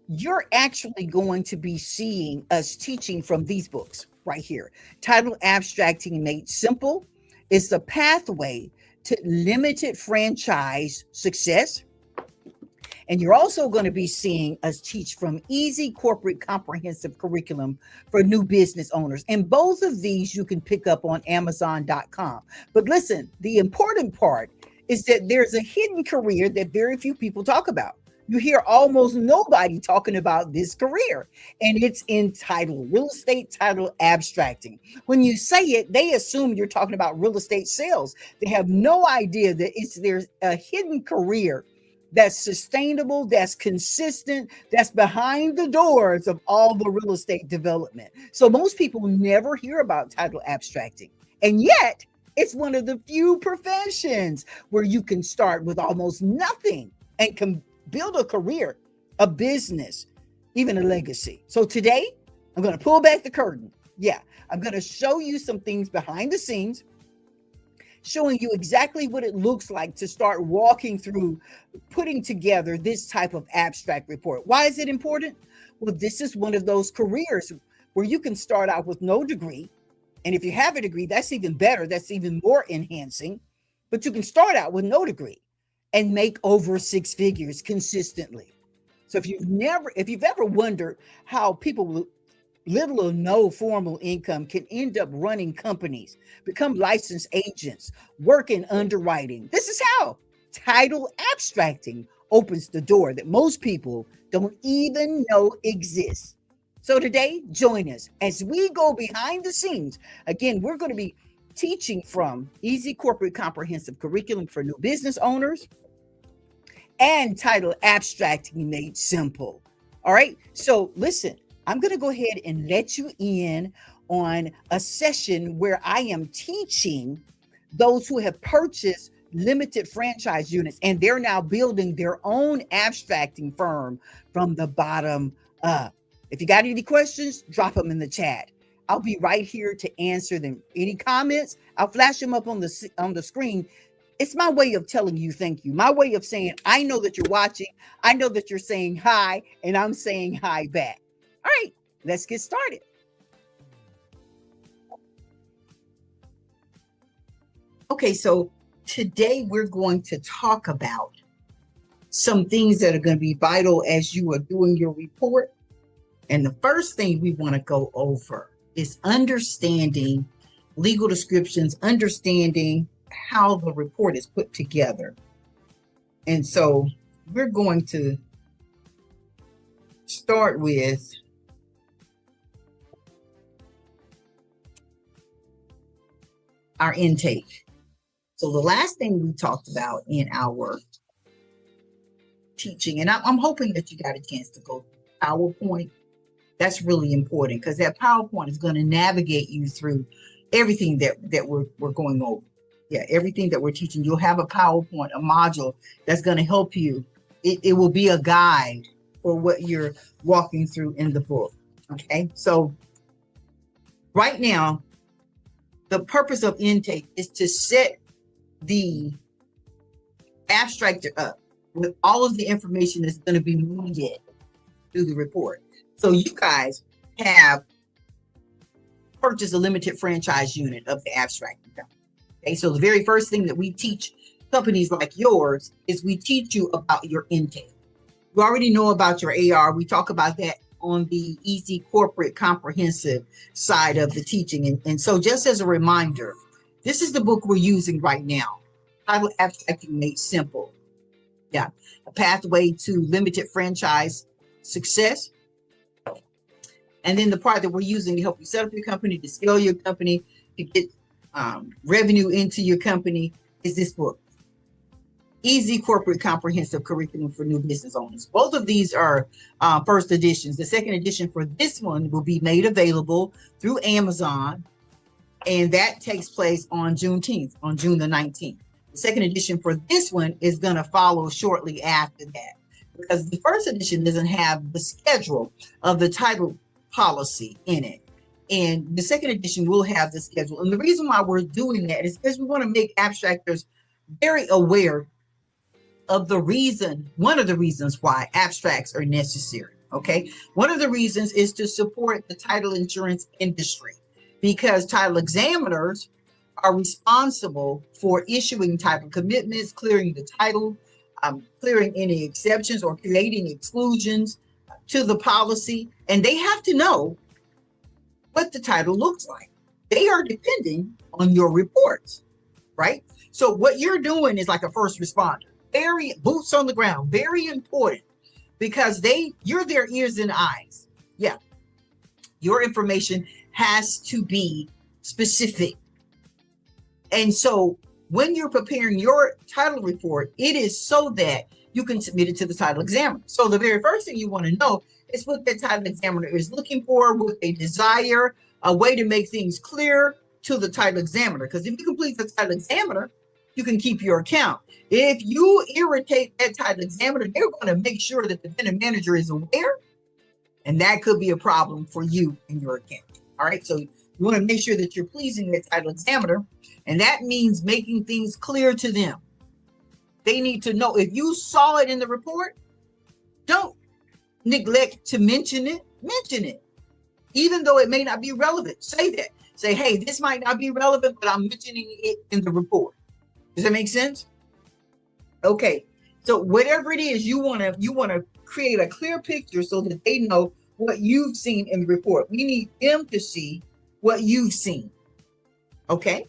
you're actually going to be seeing us teaching from these books right here. Titled Abstracting Made Simple is the pathway to limited franchise success. And you're also going to be seeing us teach from Easy Corporate Comprehensive Curriculum for New Business Owners. And both of these you can pick up on Amazon.com. But listen, the important part is that there's a hidden career that very few people talk about. You hear almost nobody talking about this career, and it's entitled real estate title abstracting. When you say it, they assume you're talking about real estate sales. They have no idea that there's a hidden career that's sustainable, that's consistent, that's behind the doors of all the real estate development. So most people never hear about title abstracting. And yet, it's one of the few professions where you can start with almost nothing and can build a career, a business, even a legacy. So today, I'm going to pull back the curtain. Yeah, I'm going to show you some things behind the scenes, showing you exactly what it looks like to start walking through putting together this type of abstract report. Why is it important? Well, this is one of those careers where you can start out with no degree. And if you have a degree, that's even better. That's even more enhancing. But you can start out with no degree and make over six figures consistently. So if you've ever wondered how people with little or no formal income can end up running companies, become licensed agents, work in underwriting, this is how title abstracting opens the door that most people don't even know exists. So today, join us as we go behind the scenes. Again, we're going to be teaching from Easy Corporate Comprehensive Curriculum for New Business Owners and title Abstracting Made Simple. All right. So listen, I'm going to go ahead and let you in on a session where I am teaching those who have purchased limited franchise units and they're now building their own abstracting firm from the bottom up. If you got any questions, drop them in the chat. I'll be right here to answer them. Any comments, I'll flash them up on the screen. It's my way of telling you thank you. My way of saying, I know that you're watching. I know that you're saying hi, and I'm saying hi back. All right, let's get started. Okay, so today we're going to talk about some things that are going to be vital as you are doing your report. And the first thing we want to go over is understanding legal descriptions, understanding how the report is put together. And so we're going to start with our intake. So the last thing we talked about in our teaching, and I'm hoping that you got a chance to go through PowerPoint. That's really important because that PowerPoint is going to navigate you through everything that we're going over. Yeah, everything that we're teaching. You'll have a PowerPoint, a module that's going to help you. It will be a guide for what you're walking through in the book. Okay, so right now, the purpose of intake is to set the abstractor up with all of the information that's going to be needed through the report. So you guys have purchased a limited franchise unit of the abstracting company. Okay, so the very first thing that we teach companies like yours is we teach you about your intake. You already know about your AR. We talk about that on the Easy Corporate Comprehensive side of the teaching. And so just as a reminder, this is the book we're using right now. Title Abstracting Made Simple. Yeah, a pathway to limited franchise success. And then the part that we're using to help you set up your company, to scale your company, to get revenue into your company is this book, Easy Corporate Comprehensive Curriculum for New Business Owners. Both of these are first editions. The second edition for this one will be made available through Amazon, and that takes place on Juneteenth, on June the 19th. The second edition for this one is going to follow shortly after that, because the first edition doesn't have the schedule of the title policy in it. And the second edition will have the schedule. And the reason why we're doing that is because we want to make abstractors very aware of the reason, one of the reasons why abstracts are necessary. Okay. One of the reasons is to support the title insurance industry, because title examiners are responsible for issuing title commitments, clearing the title, clearing any exceptions or creating exclusions to the policy. And they have to know what the title looks like. They are depending on your reports, right? So what you're doing is like a first responder, very boots on the ground, very important, because you're their ears and eyes. Yeah. Your information has to be specific. And so when you're preparing your title report, it is so that you can submit it to the title examiner. So the very first thing you want to know is what the title examiner is looking for, what they desire, a way to make things clear to the title examiner. Because if you complete the title examiner, you can keep your account. If you irritate that title examiner, they're going to make sure that the vendor manager is aware, and that could be a problem for you in your account. All right, so you want to make sure that you're pleasing that title examiner, and that means making things clear to them. They need to know. If you saw it in the report, don't neglect to mention it. Mention it, even though it may not be relevant. Say that. Say, hey, this might not be relevant, but I'm mentioning it in the report. Does that make sense? Okay. So whatever it is, you want to create a clear picture so that they know what you've seen in the report. We need them to see what you've seen. Okay.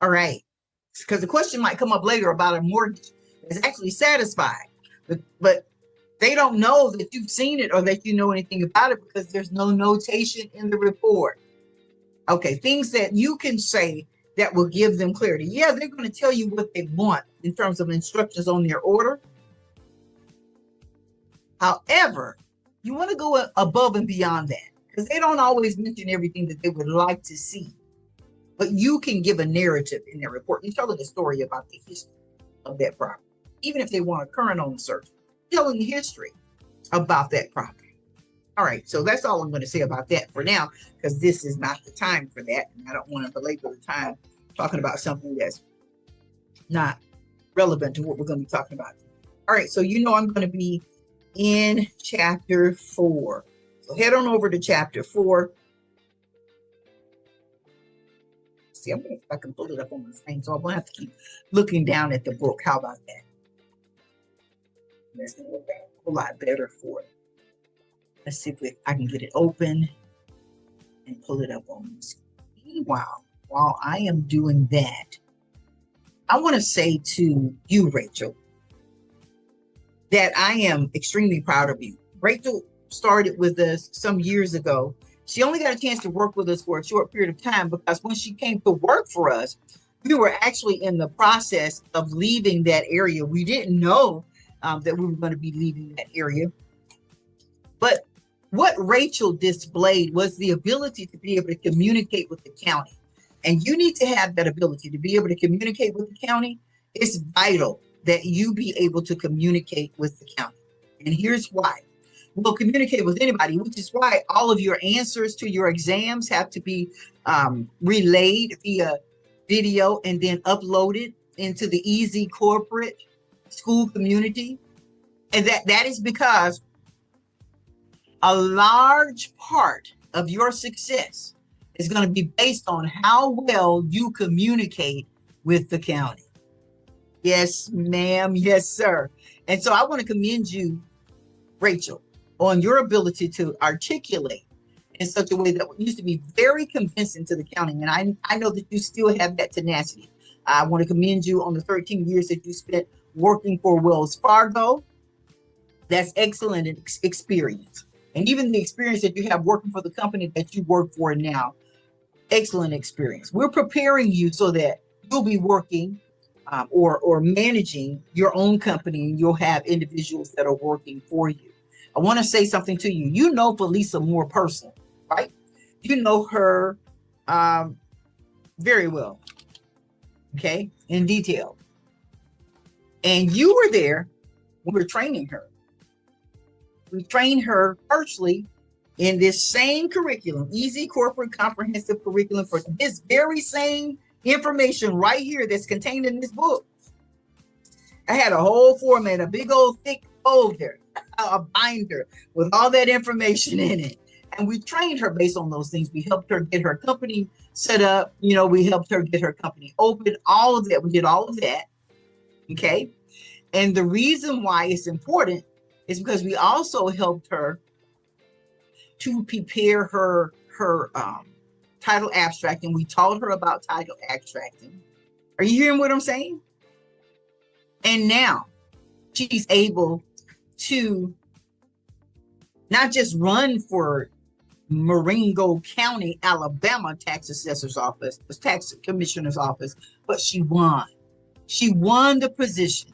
All right. Because the question might come up later about a mortgage that's actually satisfied, but they don't know that you've seen it or that you know anything about it because there's no notation in the report. Okay. Things that you can say that will give them clarity. Yeah, they're going to tell you what they want in terms of instructions on their order. However, you want to go above and beyond that, because they don't always mention everything that they would like to see. But you can give a narrative in their report. You're telling a story about the history of that property. Even if they want a current owner search, telling the history about that property. All right, so that's all I'm going to say about that for now, because this is not the time for that. And I don't want to belabor the time talking about something that's not relevant to what we're going to be talking about. All right, so I'm going to be in chapter 4. So head on over to chapter 4. See, I'm going to, if I can pull it up on my screen, so I'm going to have to keep looking down at the book. How about that? That's going to look a whole lot better for it. Let's see if I can get it open and pull it up on the screen. Wow. While I am doing that, I want to say to you, Rachel, that I am extremely proud of you. Rachel started with us some years ago. She only got a chance to work with us for a short period of time because when she came to work for us, we were actually in the process of leaving that area. We didn't know that we were going to be leaving that area. But what Rachel displayed was the ability to be able to communicate with the county. And you need to have that ability to be able to communicate with the county. It's vital that you be able to communicate with the county. And here's why. We'll communicate with anybody, which is why all of your answers to your exams have to be relayed via video and then uploaded into the Easy Corporate School community. And that is because a large part of your success is going to be based on how well you communicate with the county. Yes, ma'am. Yes, sir. And so I want to commend you, Rachel, on your ability to articulate in such a way that used to be very convincing to the county. And I know that you still have that tenacity. I want to commend you on the 13 years that you spent working for Wells Fargo. That's excellent experience. And even the experience that you have working for the company that you work for now, excellent experience. We're preparing you so that you'll be working or managing your own company, and you'll have individuals that are working for you. I want to say something to you. You know Felisa more personally, right? You know her very well, okay, in detail. And you were there when we were training her. We trained her virtually in this same curriculum, Easy Corporate Comprehensive Curriculum, for this very same information right here that's contained in this book. I had a whole format, a big old thick folder a binder with all that information in it. And we trained her based on those things. We helped her get her company set up. We helped her get her company open, all of that. We did all of that. Okay. And the reason why it's important is because we also helped her to prepare her title abstracting. We taught her about title abstracting. Are you hearing what I'm saying? And now she's able to not just run for Marengo County, Alabama tax assessor's office, tax commissioner's office, but she won. She won the position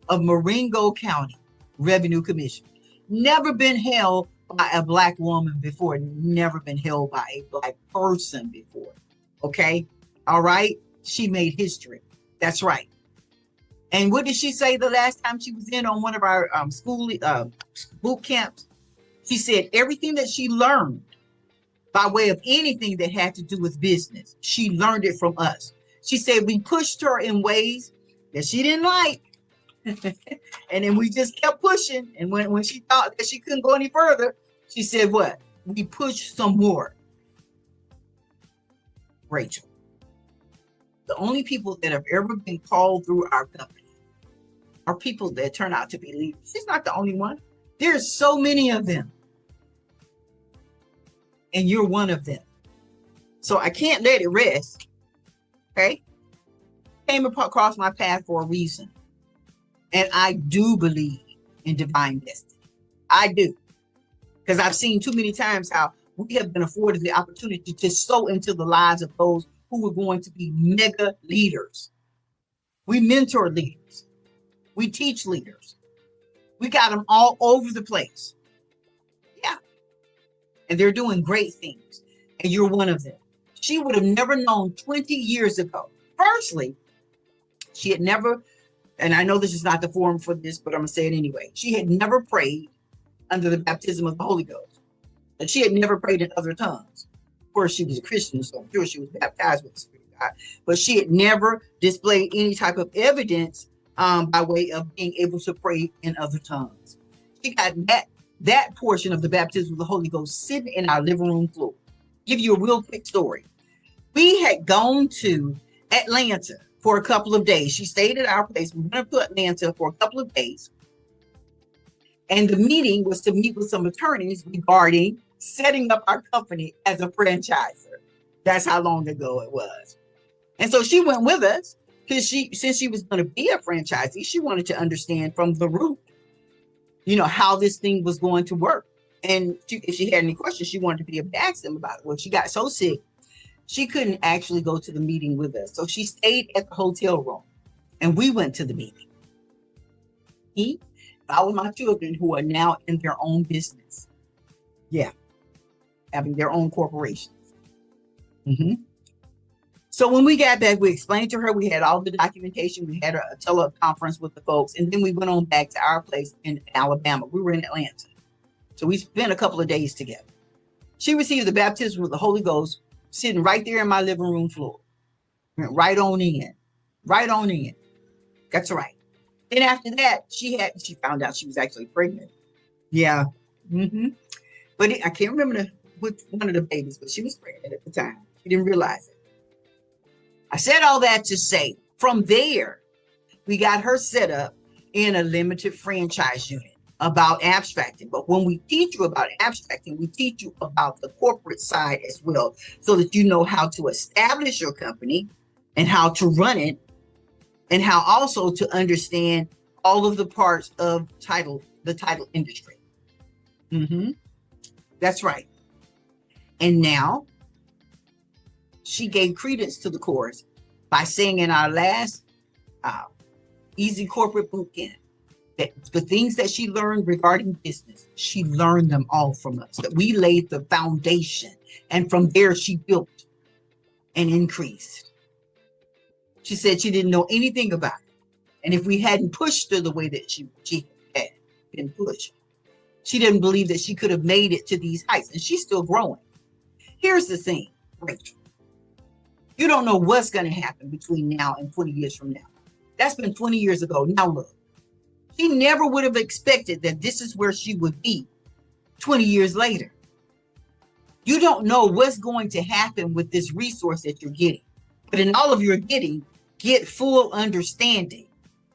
of Marengo County Revenue Commissioner. Never been held by a Black woman before, never been held by a Black person before. Okay? All right? She made history. That's right. And what did she say the last time she was in on one of our school boot camps? She said everything that she learned by way of anything that had to do with business, she learned it from us. She said we pushed her in ways that she didn't like. And then we just kept pushing. And when she thought that she couldn't go any further, she said what? We pushed some more. Rachel, the only people that have ever been called through our company are people that turn out to be leaders. She's not the only one. There's so many of them. And you're one of them. So I can't let it rest. Okay? Came across my path for a reason. And I do believe in divine destiny. I do. Because I've seen too many times how we have been afforded the opportunity to sow into the lives of those who are going to be mega leaders. We mentor leaders. We teach leaders. We got them all over the place. Yeah. And they're doing great things. And you're one of them. She would have never known 20 years ago. Firstly, she had never, and I know this is not the forum for this, but I'm going to say it anyway. She had never prayed under the baptism of the Holy Ghost. And she had never prayed in other tongues. Of course, she was a Christian, so I'm sure she was baptized with the Spirit of God. But she had never displayed any type of evidence by way of being able to pray in other tongues. She got that portion of the baptism of the Holy Ghost sitting in our living room floor. Give you a real quick story. We had gone to Atlanta for a couple of days. She stayed at our place. We went to Atlanta for a couple of days. And the meeting was to meet with some attorneys regarding setting up our company as a franchisor. That's how long ago it was. And so she went with us because since she was going to be a franchisee, she wanted to understand from the root, how this thing was going to work. And if she had any questions, she wanted to be able to ask them about it. Well, she got so sick, she couldn't actually go to the meeting with us. So she stayed at the hotel room and we went to the meeting. I with my children who are now in their own business. Yeah. Having their own corporations. So when we got back, we explained to her, we had all the documentation. We had a teleconference with the folks. And then we went on back to our place in Alabama. We were in Atlanta. So we spent a couple of days together. She received the baptism of the Holy Ghost sitting right there in my living room floor. Went right on in. Right on in. That's right. Then after that, she found out she was actually pregnant. Yeah. But I can't remember which one of the babies, but she was pregnant at the time. She didn't realize it. I said all that to say, from there, we got her set up in a limited franchise unit about abstracting. But when we teach you about abstracting, we teach you about the corporate side as well, so that you know how to establish your company and how to run it, and how also to understand all of the parts of the title industry. That's right. And now she gave credence to the course by saying in our last Easy Corporate Bootcamp that the things that she learned regarding business, she learned them all from us, that we laid the foundation. And from there, she built and increased. She said she didn't know anything about it. And if we hadn't pushed her the way that she had been pushed, she didn't believe that she could have made it to these heights. And she's still growing. Here's the thing, Rachel. You don't know what's going to happen between now and 20 years from now. That's been 20 years ago. Now look, She never would have expected that this is where she would be 20 years later. You don't know what's going to happen with this resource that you're getting. But in all of your getting, get full understanding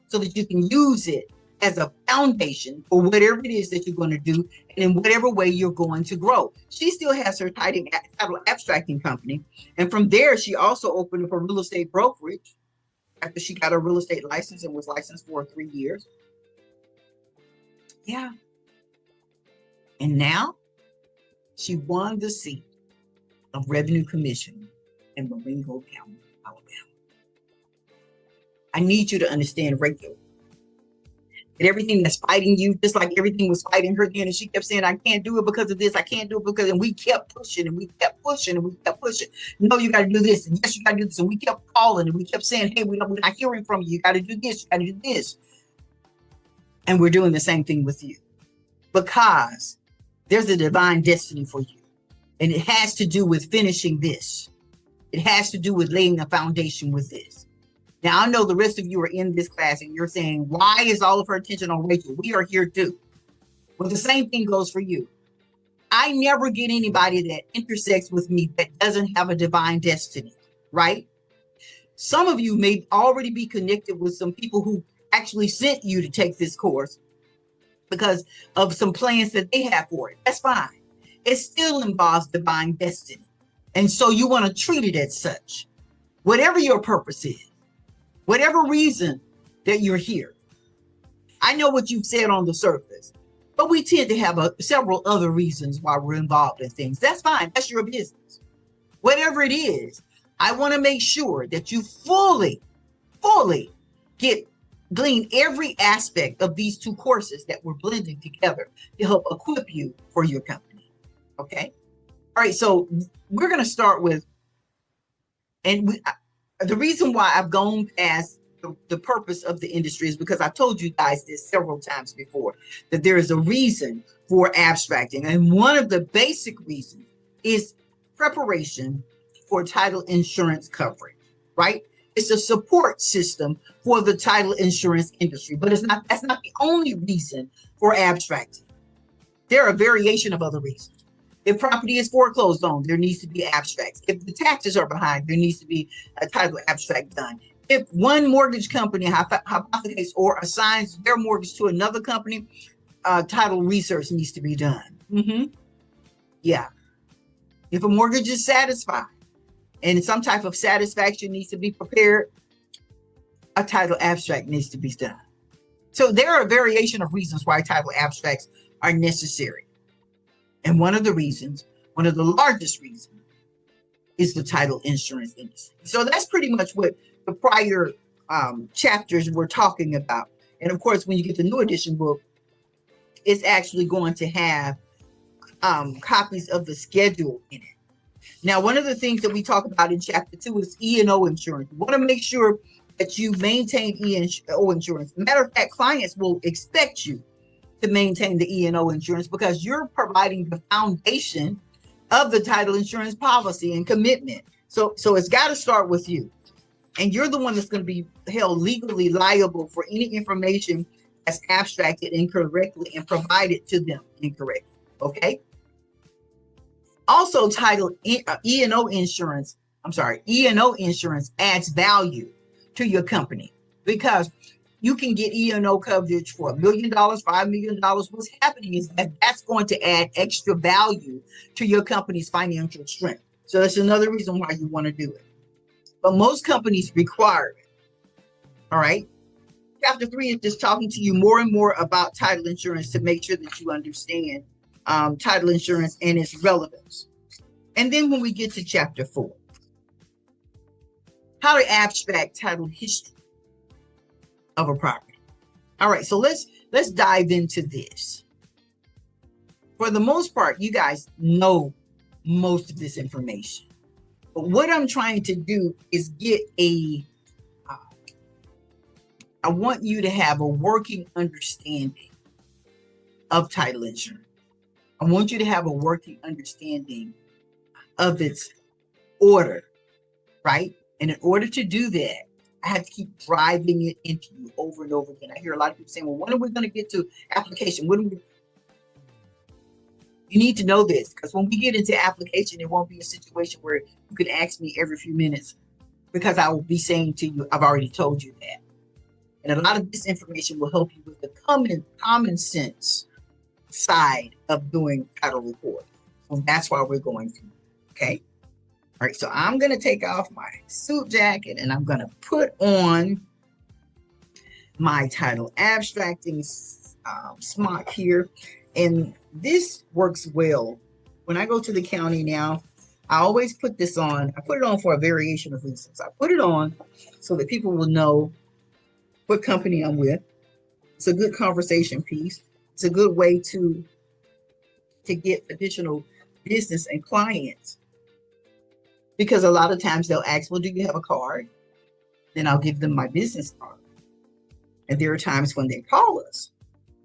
so that you can use it as a foundation for whatever it is that you're going to do and in whatever way you're going to grow. She still has her title abstracting company. And from there, she also opened up a real estate brokerage after she got a real estate license and was licensed for 3 years. Yeah. And now she won the seat of revenue commissioner in Marengo County, Alabama. I need you to understand, Rachel, that everything that's fighting you, just like everything was fighting her then, and she kept saying, I can't do it because of this, I can't do it because, and we kept pushing and we kept pushing and we kept pushing. No, you got to do this, and yes, you got to do this, and we kept calling and we kept saying, hey, we're not hearing from you, you got to do this, you got to do this. And we're doing the same thing with you because there's a divine destiny for you, and it has to do with finishing this. It has to do with laying a foundation with this. Now, I know the rest of you are in this class and you're saying, why is all of her attention on Rachel? We are here too. Well, the same thing goes for you. I never get anybody that intersects with me that doesn't have a divine destiny, right? Some of you may already be connected with some people who actually sent you to take this course because of some plans that they have for it. That's fine. It still involves divine destiny. And so you want to treat it as such. Whatever your purpose is, whatever reason that you're here. I know what you've said on the surface, but we tend to have several other reasons why we're involved in things. That's fine. That's your business. Whatever it is, I want to make sure that you fully glean every aspect of these two courses that we're blending together to help equip you for your company. Okay? All right, so we're going to start with, the reason why I've gone past the purpose of the industry is because I told you guys this several times before, that there is a reason for abstracting. And one of the basic reasons is preparation for title insurance coverage, right? It's a support system for the title insurance industry, but that's not the only reason for abstracting. There are a variation of other reasons. If property is foreclosed on, there needs to be abstracts. If the taxes are behind, there needs to be a title abstract done. If one mortgage company hypothecates or assigns their mortgage to another company, title research needs to be done. Yeah. If a mortgage is satisfied and some type of satisfaction needs to be prepared, a title abstract needs to be done. So there are a variation of reasons why title abstracts are necessary. And one of the largest reasons, is the title insurance industry. So that's pretty much what the prior chapters were talking about. And of course, when you get the new edition book, it's actually going to have copies of the schedule in it. Now, one of the things that we talk about in chapter 2 is E&O insurance. You want to make sure that you maintain E&O insurance. Matter of fact, clients will expect you to maintain the E&O insurance because you're providing the foundation of the title insurance policy and commitment. So it's got to start with you. And you're the one that's going to be held legally liable for any information that's abstracted incorrectly and provided to them incorrectly. Okay? Also, E&O insurance adds value to your company because you can get E&O coverage for $1 million, $5 million. What's happening is that's going to add extra value to your company's financial strength. So that's another reason why you want to do it. But most companies require it. All right. Chapter 3 is just talking to you more and more about title insurance to make sure that you understand title insurance and its relevance. And then when we get to chapter 4, how to abstract title history of a property. All right, so let's dive into this. For the most part, you guys know most of this information. But what I'm trying to do is get I want you to have a working understanding of title insurance. I want you to have a working understanding of its order, right? And in order to do that, I have to keep driving it into you over and over again. I hear a lot of people saying, well, when are we going to get to application? You need to know this, because when we get into application, it won't be a situation where you can ask me every few minutes, because I will be saying to you, I've already told you that. And a lot of this information will help you with the common sense side of doing title report. So that's why we're going through. Okay. All right. So I'm going to take off my suit jacket and I'm going to put on my title abstracting smock here. And this works well. When I go to the county now, I always put this on. I put it on for a variation of reasons. I put it on so that people will know what company I'm with. It's a good conversation piece. It's a good way to get additional business and clients. Because a lot of times they'll ask, well, do you have a card? Then I'll give them my business card. And there are times when they call us.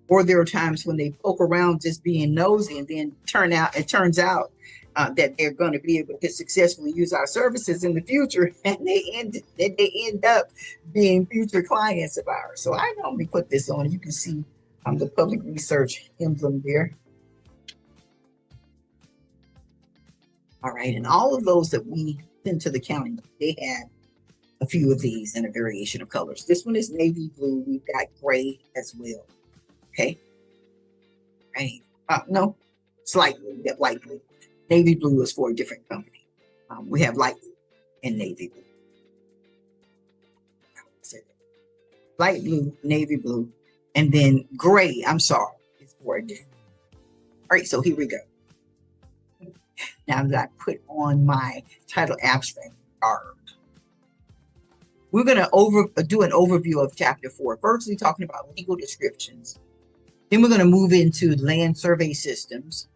Or there are times when they poke around just being nosy, and then it turns out that they're going to be able to successfully use our services in the future, and they end up being future clients of ours. So I normally put this on. You can see the public research emblem there. All right, and all of those that we send to the county, they have a few of these in a variation of colors. This one is navy blue. We've got gray as well. Okay. Right. No, it's light blue. We have light blue. Navy blue is for a different company. We have light blue and navy blue. Light blue, navy blue, and then gray, I'm sorry, is for a different. All right, so here we go. Now I'm going to put on my title abstract card. We're going to do an overview of chapter 4. Firstly, talking about legal descriptions. Then we're going to move into land survey systems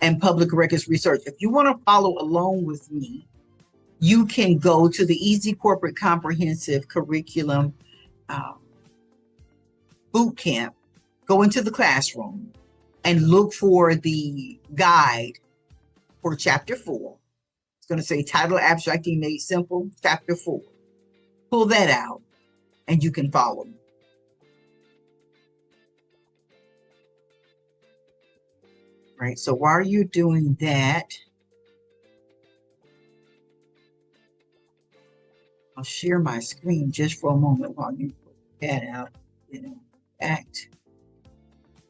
and public records research. If you want to follow along with me, you can go to the Easy Corporate Comprehensive Curriculum Boot Camp, go into the classroom, and look for the guide for chapter 4. It's going to say Title Abstracting Made Simple, chapter 4. Pull that out, and you can follow me. Right, so while you're doing that, I'll share my screen just for a moment while you put that out. In fact,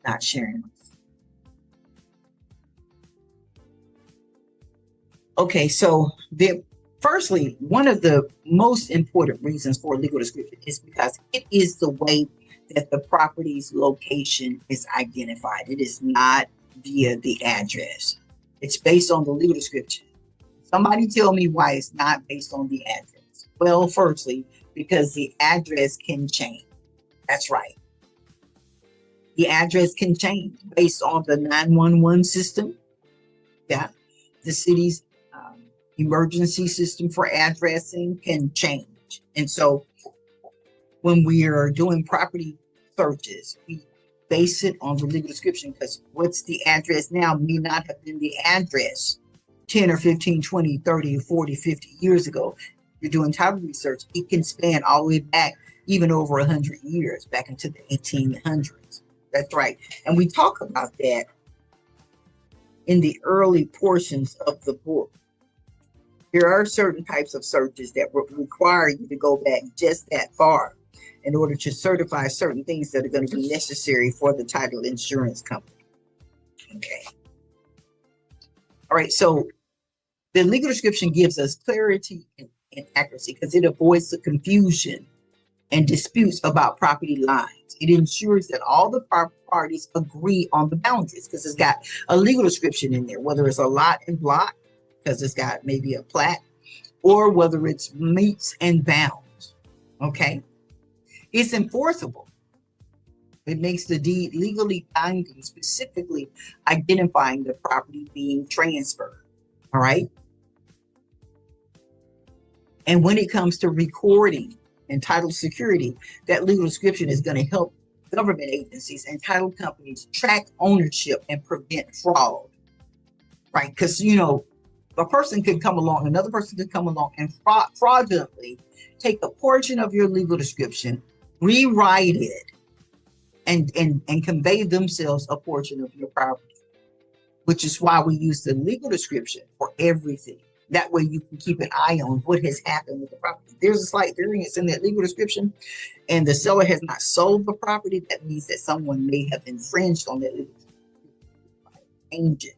not sharing. Okay, so firstly, one of the most important reasons for a legal description is because it is the way that the property's location is identified. It is not via the address. It's based on the legal description. Somebody tell me why it's not based on the address. Well, firstly, because the address can change. That's right. The address can change based on the 911 system. Yeah. The city's emergency system for addressing can change. And so when we are doing property searches, we base it on the legal description, because what's the address now may not have been the address 10 or 15, 20, 30, 40, 50 years ago. You're doing title research, it can span all the way back, even over 100 years, back into the 1800s. That's right. And we talk about that in the early portions of the book. There are certain types of searches that require you to go back just that far in order to certify certain things that are going to be necessary for the title insurance company. Okay. All right. So the legal description gives us clarity and accuracy because it avoids the confusion and disputes about property lines. It ensures that all the parties agree on the boundaries because it's got a legal description in there, whether it's a lot and block, because it's got maybe a plat, or whether it's meets and bounds. Okay. It's enforceable. It makes the deed legally binding, specifically identifying the property being transferred. All right. And when it comes to recording and title security, that legal description is going to help government agencies and title companies track ownership and prevent fraud. Right. Because, a person could come along, another person could come along and fraudulently take a portion of your legal description, rewrite it, and convey themselves a portion of your property, which is why we use the legal description for everything. That way you can keep an eye on what has happened with the property. There's a slight variance in that legal description and the seller has not sold the property. That means that someone may have infringed on that legal description. Change it,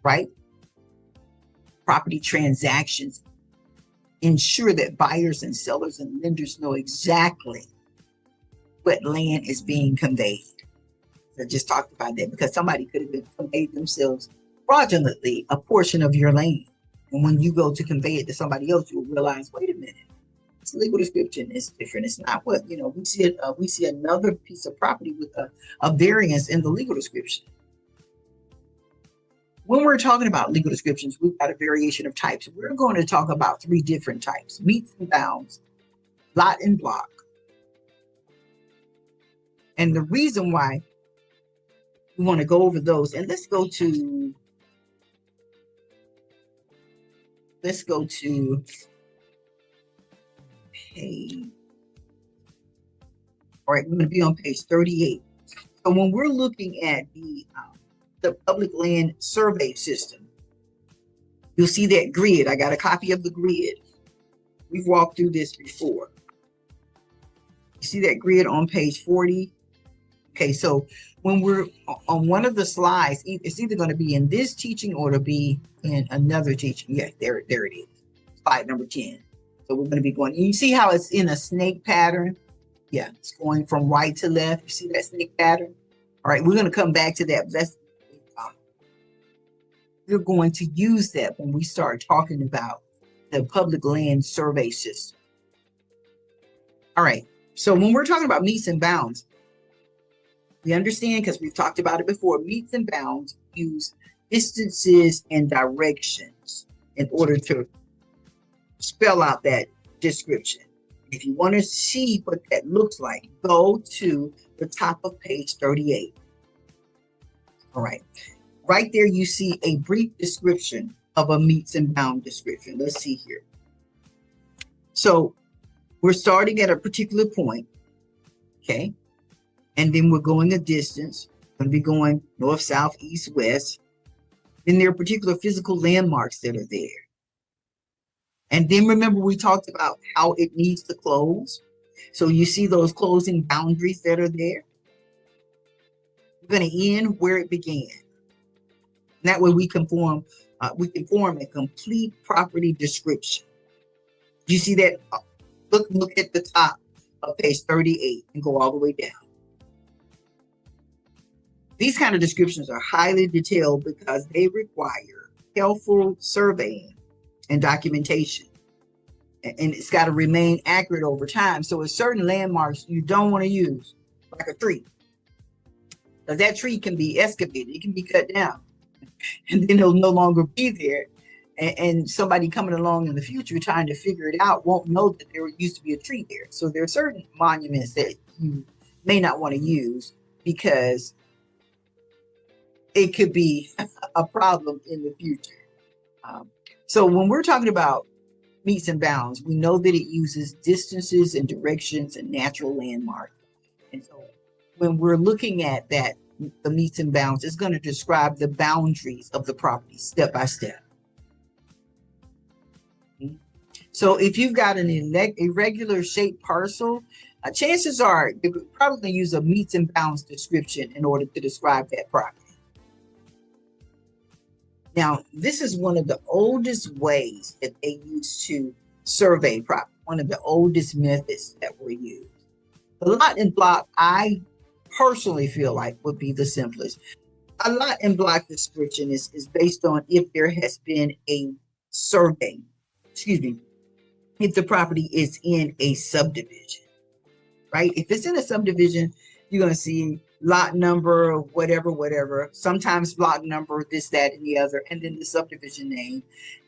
right? Property transactions ensure that buyers and sellers and lenders know exactly what land is being conveyed. I just talked about that because somebody could have been conveyed themselves fraudulently a portion of your land. And when you go to convey it to somebody else, you'll realize, wait a minute, this legal description is different. It's not what, we see another piece of property with a variance in the legal description. When we're talking about legal descriptions, we've got a variation of types. We're going to talk about 3 different types: meets and bounds, lot and block. And the reason why we want to go over those, and let's go to page. All right, we're going to be on page 38. So when we're looking at the public land survey system, you'll see that grid. I got a copy of the grid. We've walked through this before. You see that grid on page 40? Okay, so when we're on one of the slides, it's either going to be in this teaching or to be in another teaching. Yeah, there it is. Slide number 10. So we're going to be going, you see how it's in a snake pattern? Yeah, it's going from right to left. You see that snake pattern? All right, we're going to come back to that. We're going to use that when we start talking about the public land survey system. All right, so when we're talking about meets and bounds, we understand, because we've talked about it before, meets and bounds use distances and directions in order to spell out that description. If you want to see what that looks like, go to the top of page 38. All right. Right there, you see a brief description of a meets and bound description. Let's see here. So we're starting at a particular point, okay? And then we're going the distance. We're going to be going north, south, east, west. Then there are particular physical landmarks that are there. And then remember, we talked about how it needs to close. So you see those closing boundaries that are there. We're going to end where it began. And that way we can form a complete property description. You see that? Look at the top of page 38 and go all the way down. These kind of descriptions are highly detailed because they require careful surveying and documentation. And it's got to remain accurate over time. So there's certain landmarks you don't want to use, like a tree. Because that tree can be excavated, it can be cut down. And then it'll no longer be there. And somebody coming along in the future trying to figure it out won't know that there used to be a tree there. So there are certain monuments that you may not want to use because it could be a problem in the future. So when we're talking about meets and bounds, we know that it uses distances and directions and natural landmarks. And so when we're looking at that, the meets and bounds, it's going to describe the boundaries of the property step by step. So if you've got an irregular shaped parcel, chances are you're probably going to use a meets and bounds description in order to describe that property. Now, this is one of the oldest ways that they used to survey property, one of the oldest methods that were used. The lot and block, I personally feel like would be the simplest. A lot and block description is based on if there has been a survey, if the property is in a subdivision, right? If it's in a subdivision, you're going to see lot number, whatever, sometimes block number, this, that, and the other, and then the subdivision name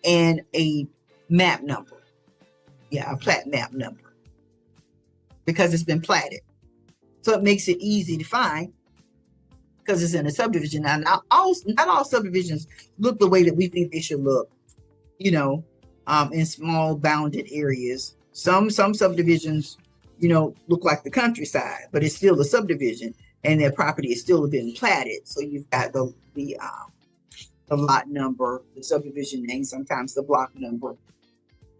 and a map number. Yeah, a plat map number, because it's been platted. So it makes it easy to find because it's in a subdivision. Now, not all subdivisions look the way that we think they should look. you know, in small bounded areas. Some subdivisions, look like the countryside, but it's still a subdivision, and their property is still been platted. So you've got the lot number, the subdivision name, sometimes the block number,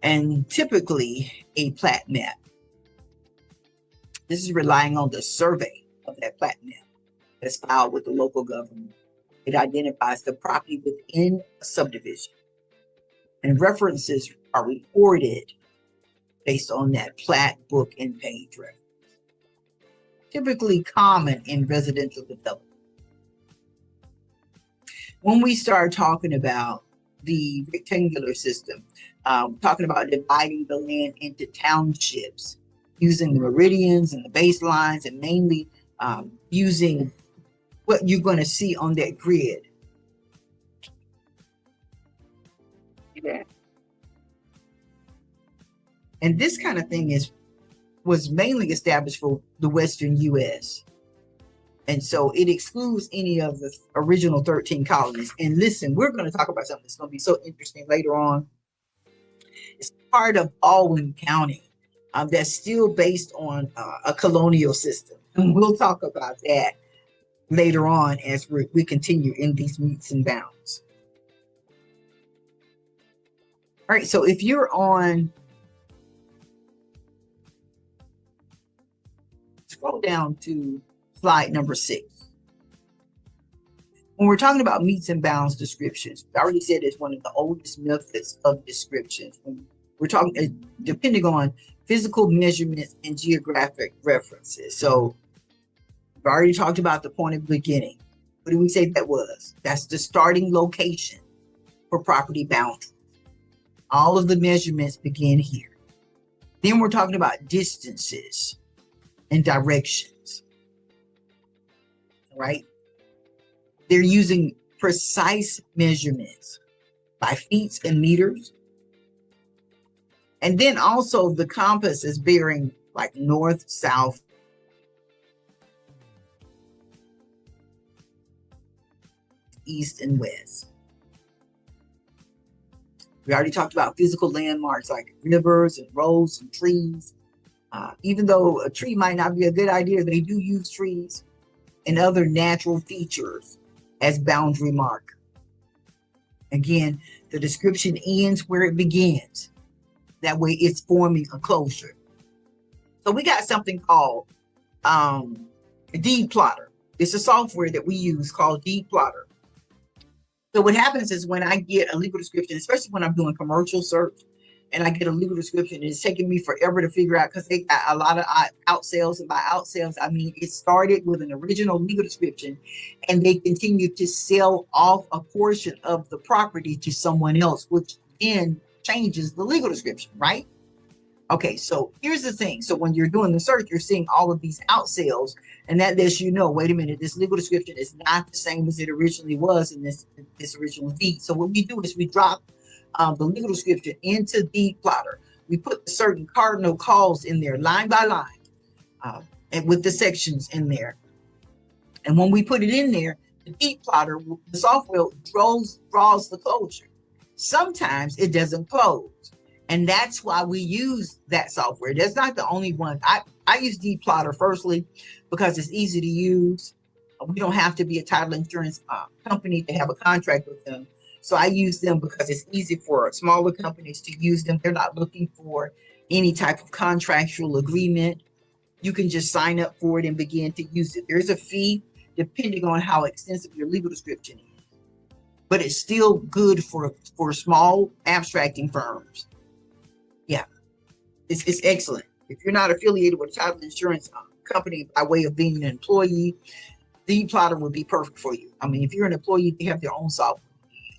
and typically a plat map. This is relying on the survey of that plat map that's filed with the local government. It identifies the property within a subdivision, and references are recorded based on that plat book and page reference. Typically common in residential development. When we start talking about the rectangular system, talking about dividing the land into townships, using the meridians and the baselines, and mainly using what you're going to see on that grid. Yeah. And this kind of thing was mainly established for the Western U.S. And so it excludes any of the original 13 colonies. And listen, we're going to talk about something that's going to be so interesting later on. It's part of Baldwin County that's still based on a colonial system. And we'll talk about that later on as we continue in these meets and bounds. All right, so if you're on, scroll down to slide number 6. When we're talking about meets and bounds descriptions, I already said it's one of the oldest methods of descriptions. We're talking depending on physical measurements and geographic references. So we've already talked about the point of beginning. What did we say that was? That's the starting location for property boundaries. All of the measurements begin here. Then we're talking about distances and directions, right? They're using precise measurements by feet and meters. And then also the compass is bearing like north, south, east, and west. We already talked about physical landmarks like rivers and roads and trees. Even though a tree might not be a good idea, they do use trees and other natural features as boundary marker. Again, the description ends where it begins. That way it's forming a closure. So we got something called deed plotter. It's a software that we use called deed plotter. So what happens is when I get a legal description, especially when I'm doing commercial search, and I get a legal description, it's taking me forever to figure out because they got a lot of out sales. And by out sales, I mean it started with an original legal description and they continue to sell off a portion of the property to someone else, which then changes the legal description, right? Okay, so here's the thing. So when you're doing the search, you're seeing all of these out sales, and that lets you know, wait a minute, this legal description is not the same as it originally was in this original deed. So what we do is we drop the legal description into deed plotter. We put certain cardinal calls in there, line by line, and with the sections in there. And when we put it in there, the deed plotter, the software draws the closure. Sometimes it doesn't close. And that's why we use that software. That's not the only one. I use deed plotter firstly because it's easy to use. We don't have to be a title insurance company to have a contract with them. So I use them because it's easy for smaller companies to use them. They're not looking for any type of contractual agreement. You can just sign up for it and begin to use it. There's a fee depending on how extensive your legal description is. But it's still good for small abstracting firms. Yeah, it's excellent. If you're not affiliated with a title insurance company by way of being an employee, deed plotter would be perfect for you. I mean, if you're an employee, they have their own software.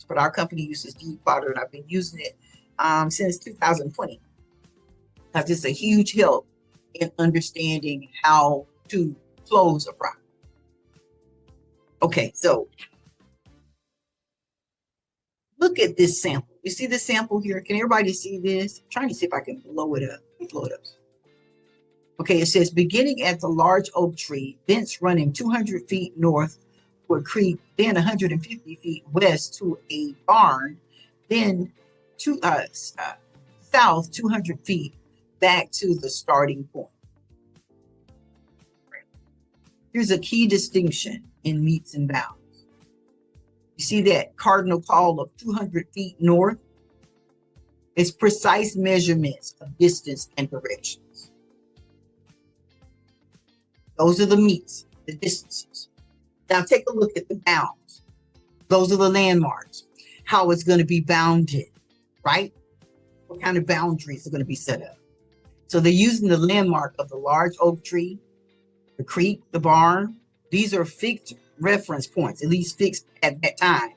But our company uses deed plotter, and I've been using it since 2020 because it's a huge help in understanding how to close a property. Okay, so look at this sample. You see this sample here? Can everybody see this? I'm trying to see if I can blow it up. Blow it up. Okay, it says beginning at the large oak tree, thence running 200 feet north to a creek, then 150 feet west to a barn, then south 200 feet back to the starting point. Here's a key distinction in metes and bounds. You see that cardinal call of 200 feet north? It's precise measurements of distance and directions. Those are the metes, the distances. Now take a look at the bounds. Those are the landmarks, how it's going to be bounded, right? What kind of boundaries are going to be set up. So they're using the landmark of the large oak tree, the creek, the barn. These are fixed reference points, at least fixed at that time,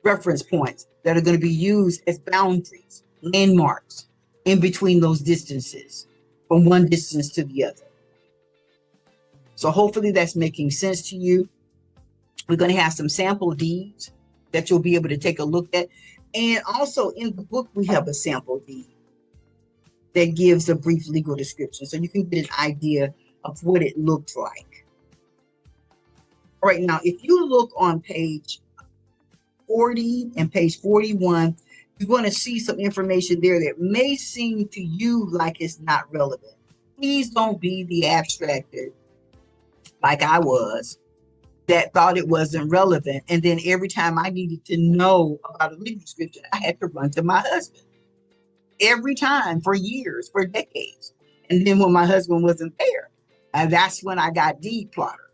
reference points that are going to be used as boundaries, landmarks in between those distances, from one distance to the other. So hopefully that's making sense to you. We're going to have some sample deeds that you'll be able to take a look at. And also in the book, we have a sample deed that gives a brief legal description, so you can get an idea of what it looks like. All right, now, if you look on page 40 and page 41, you're going to see some information there that may seem to you like it's not relevant. Please don't be the abstractor like I was, that thought it wasn't relevant. And then every time I needed to know about a legal description, I had to run to my husband. Every time, for years, for decades. And then when my husband wasn't there, that's when I got deed plotter.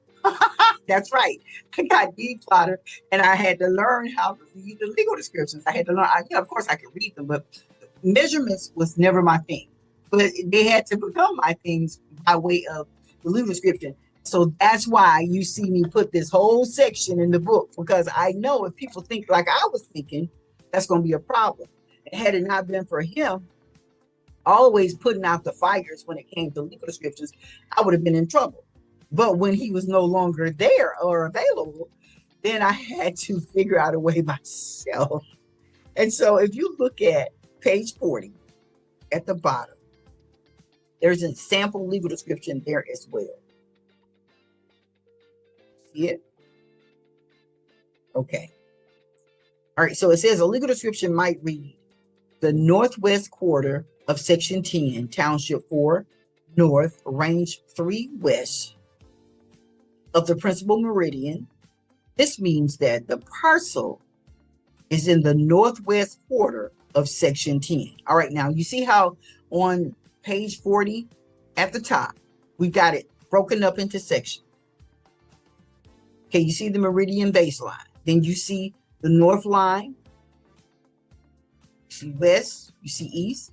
That's right. I got deed plotter, and I had to learn how to read the legal descriptions. I had to learn, of course I could read them, but measurements was never my thing. But they had to become my things by way of the legal description. So that's why you see me put this whole section in the book, because I know if people think like I was thinking, that's going to be a problem. And had it not been for him always putting out the fires when it came to legal descriptions, I would have been in trouble. But when he was no longer there or available, then I had to figure out a way myself. And so if you look at page 40 at the bottom, there's a sample legal description there as well. See it? Okay. All right, so it says a legal description might read, the northwest quarter of section 10, township 4 north, range 3 west of the principal meridian. This means that the parcel is in the northwest quarter of section 10. All right, now you see how on page 40 at the top, we got it broken up into sections. Okay, you see the meridian baseline. Then you see the north line. You see west, you see east.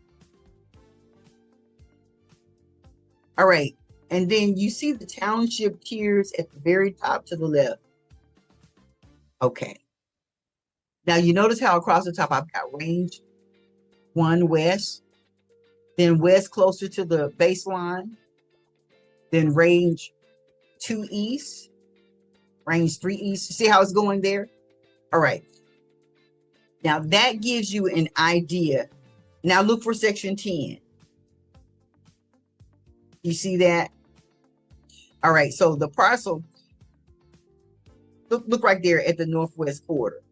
All right, and then you see the township tiers at the very top to the left. Okay. Now you notice how across the top I've got range 1 west, then west closer to the baseline, then range 2 east, range 3 east. You see how it's going there? All right. Now that gives you an idea. Now look for section 10. You see that? All right, so the parcel, look right there at the northwest quarter.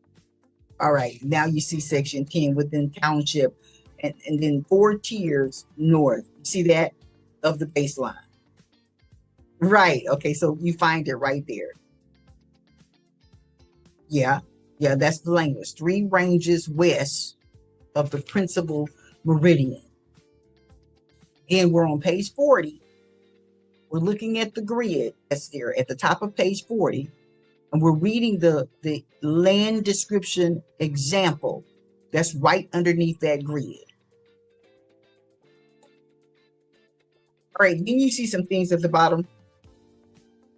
All right, now you see section 10 within township, and then 4 tiers north. You see that of the baseline? Right, okay, so you find it right there. Yeah, that's the language. 3 ranges west of the principal meridian. Again, we're on page 40. We're looking at the grid that's there at the top of page 40, and we're reading the land description example that's right underneath that grid. All right, then you see some things at the bottom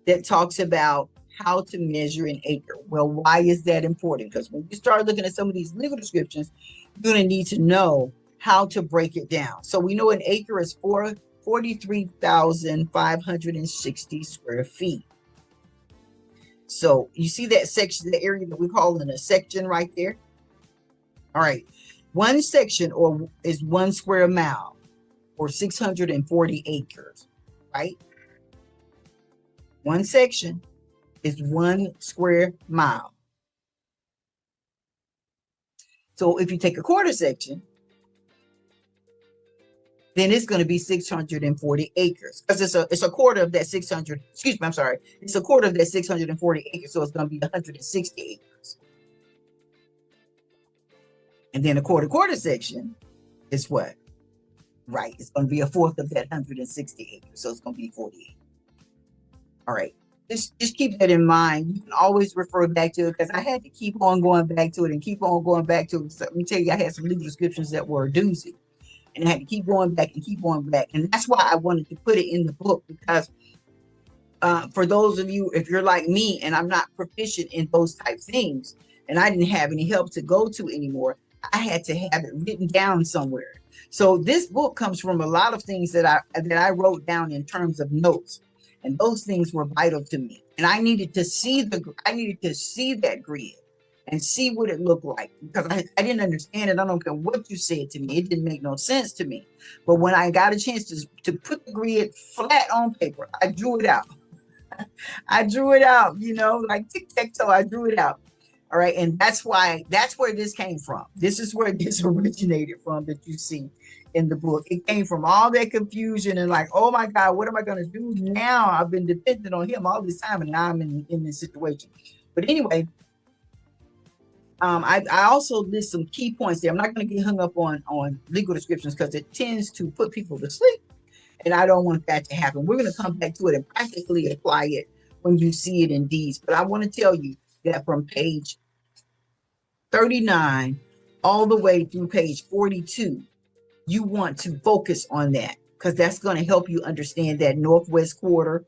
that talks about how to measure an acre. Well, why is that important? Because when you start looking at some of these legal descriptions, you're going to need to know how to break it down. So we know an acre is 43,560 square feet. So you see that section, the area that we call in a section right there? All right, 1 section is 1 square mile, or 640 acres, right? 1 section is 1 square mile. So if you take a quarter section, then it's going to be 640 acres because it's a quarter of that 600. Excuse me, I'm sorry. It's a quarter of that 640 acres, so it's going to be 160 acres. And then a quarter section is what? Right. It's going to be a fourth of that 160 acres, so it's going to be 48. All right. Just keep that in mind. You can always refer back to it because I had to keep on going back to it and keep on going back to it. So let me tell you, I had some legal descriptions that were a doozy. And I had to keep going back and keep going back. And that's why I wanted to put it in the book because for those of you, if you're like me and I'm not proficient in those type things and I didn't have any help to go to anymore, I had to have it written down somewhere. So this book comes from a lot of things that I wrote down in terms of notes. And those things were vital to me. And I needed to see that grid and see what it looked like because I didn't understand it. I don't care what you said to me. It didn't make no sense to me. But when I got a chance to put the grid flat on paper, I drew it out. I drew it out, like tic-tac-toe, I drew it out. All right. And that's where this came from. This is where this originated from that you see in the book. It came from all that confusion and like, oh my God, what am I going to do now? I've been dependent on him all this time and now I'm in this situation. But anyway, I also list some key points there. I'm not going to get hung up on legal descriptions because it tends to put people to sleep. And I don't want that to happen. We're going to come back to it and practically apply it when you see it in deeds. But I want to tell you that from page 39 all the way through page 42, you want to focus on that because that's going to help you understand that northwest quarter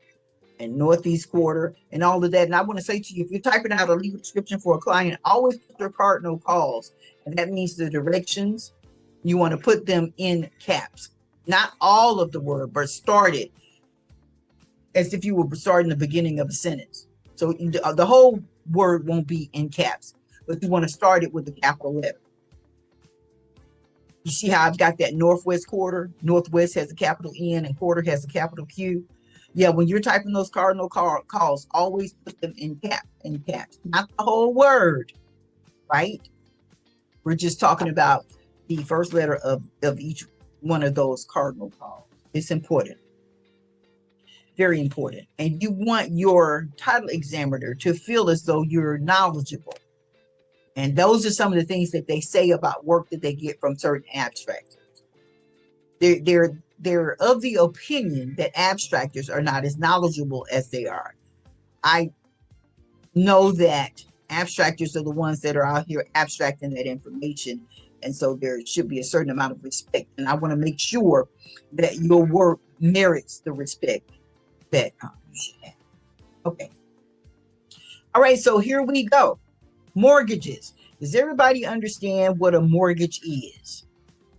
and northeast quarter and all of that. And I want to say to you, if you're typing out a legal description for a client, always put their cardinal calls. And that means the directions, you want to put them in caps. Not all of the word, but start it as if you were starting the beginning of a sentence. So the whole word won't be in caps, but you want to start it with a capital letter. You see how I've got that northwest quarter? Northwest has a capital N and quarter has a capital Q. Yeah, when you're typing those cardinal calls, always put them in caps, not the whole word, right? We're just talking about the first letter of each one of those cardinal calls. It's important. Very important. And you want your title examiner to feel as though you're knowledgeable. And those are some of the things that they say about work that they get from certain abstractors. They're of the opinion that abstractors are not as knowledgeable as they are. I know that abstractors are the ones that are out here abstracting that information. And so there should be a certain amount of respect. And I want to make sure that your work merits the respect that you should have. Okay. All right. So here we go. Mortgages. Does everybody understand what a mortgage is?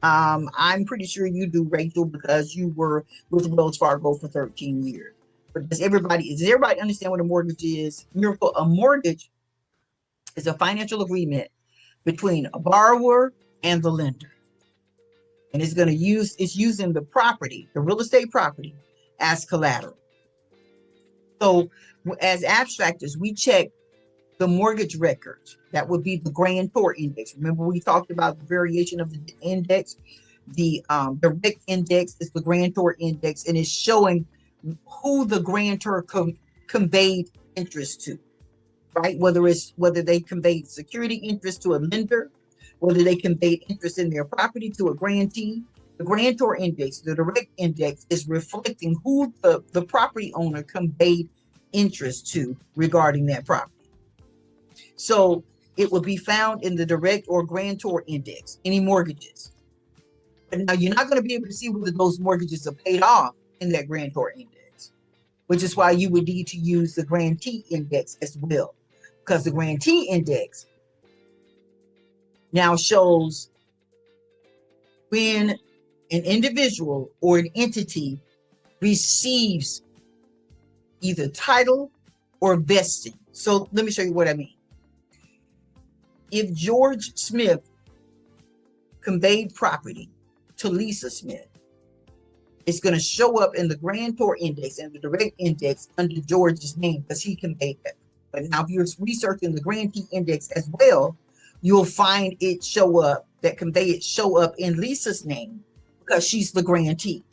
I'm pretty sure you do, Rachel, because you were with Wells Fargo for 13 years. But does everybody understand what a mortgage is? Miracle, a mortgage is a financial agreement between a borrower and the lender. And it's using the property, the real estate property, as collateral. So as abstractors, we check the mortgage records. That would be the grantor index. Remember, we talked about the variation of the index. The direct index is the grantor index, and it's showing who the grantor conveyed interest to, right? Whether they conveyed security interest to a lender, whether they conveyed interest in their property to a grantee. The grantor index, the direct index, is reflecting who the property owner conveyed interest to regarding that property. So it will be found in the direct or grantor index, any mortgages. But now you're not going to be able to see whether those mortgages are paid off in that grantor index, which is why you would need to use the grantee index as well, because the grantee index now shows when an individual or an entity receives either title or vesting. So let me show you what I mean. If George Smith conveyed property to Lisa Smith, it's going to show up in the grantor index and the direct index under George's name because he conveyed that. But now if you're researching the grantee index as well, you'll find it show up in Lisa's name, because she's the grantee,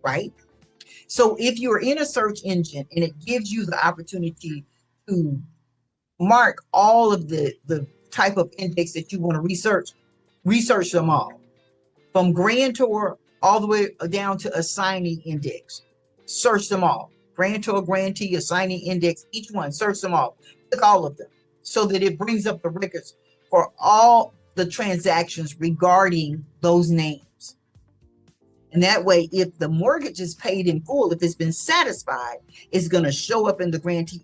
right? So if you're in a search engine and it gives you the opportunity to mark all of the type of index that you want to research them all, from grantor all the way down to assignee index. Search them all. Grantor, grantee, assignee index, each one, search them all. Click all of them so that it brings up the records for all the transactions regarding those names. And that way, if the mortgage is paid in full, if it's been satisfied, it's going to show up in the grantee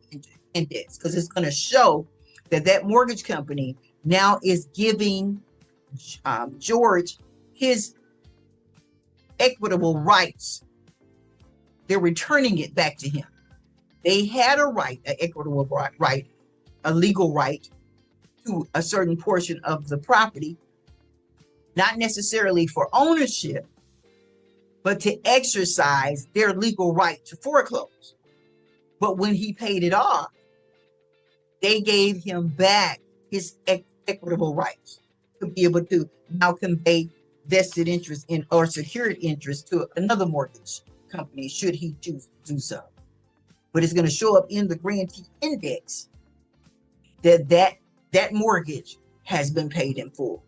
index, because it's going to show that that mortgage company now is giving George his equitable rights. They're returning it back to him. They had a right, an equitable right, a legal right to a certain portion of the property, not necessarily for ownership, but to exercise their legal right to foreclose. But when he paid it off, they gave him back his equitable rights to be able to now convey vested interest in or secured interest to another mortgage company should he choose to do so. But it's going to show up in the grantee index that mortgage has been paid in full.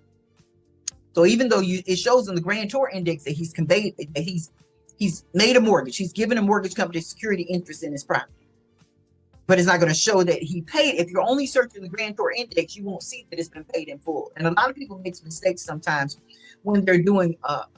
So even though it shows in the grantor index that he's conveyed, that he's made a mortgage, he's given a mortgage company security interest in his property, but it's not going to show that he paid. If you're only searching the grantor index, you won't see that it's been paid in full. And a lot of people make mistakes sometimes when they're doing a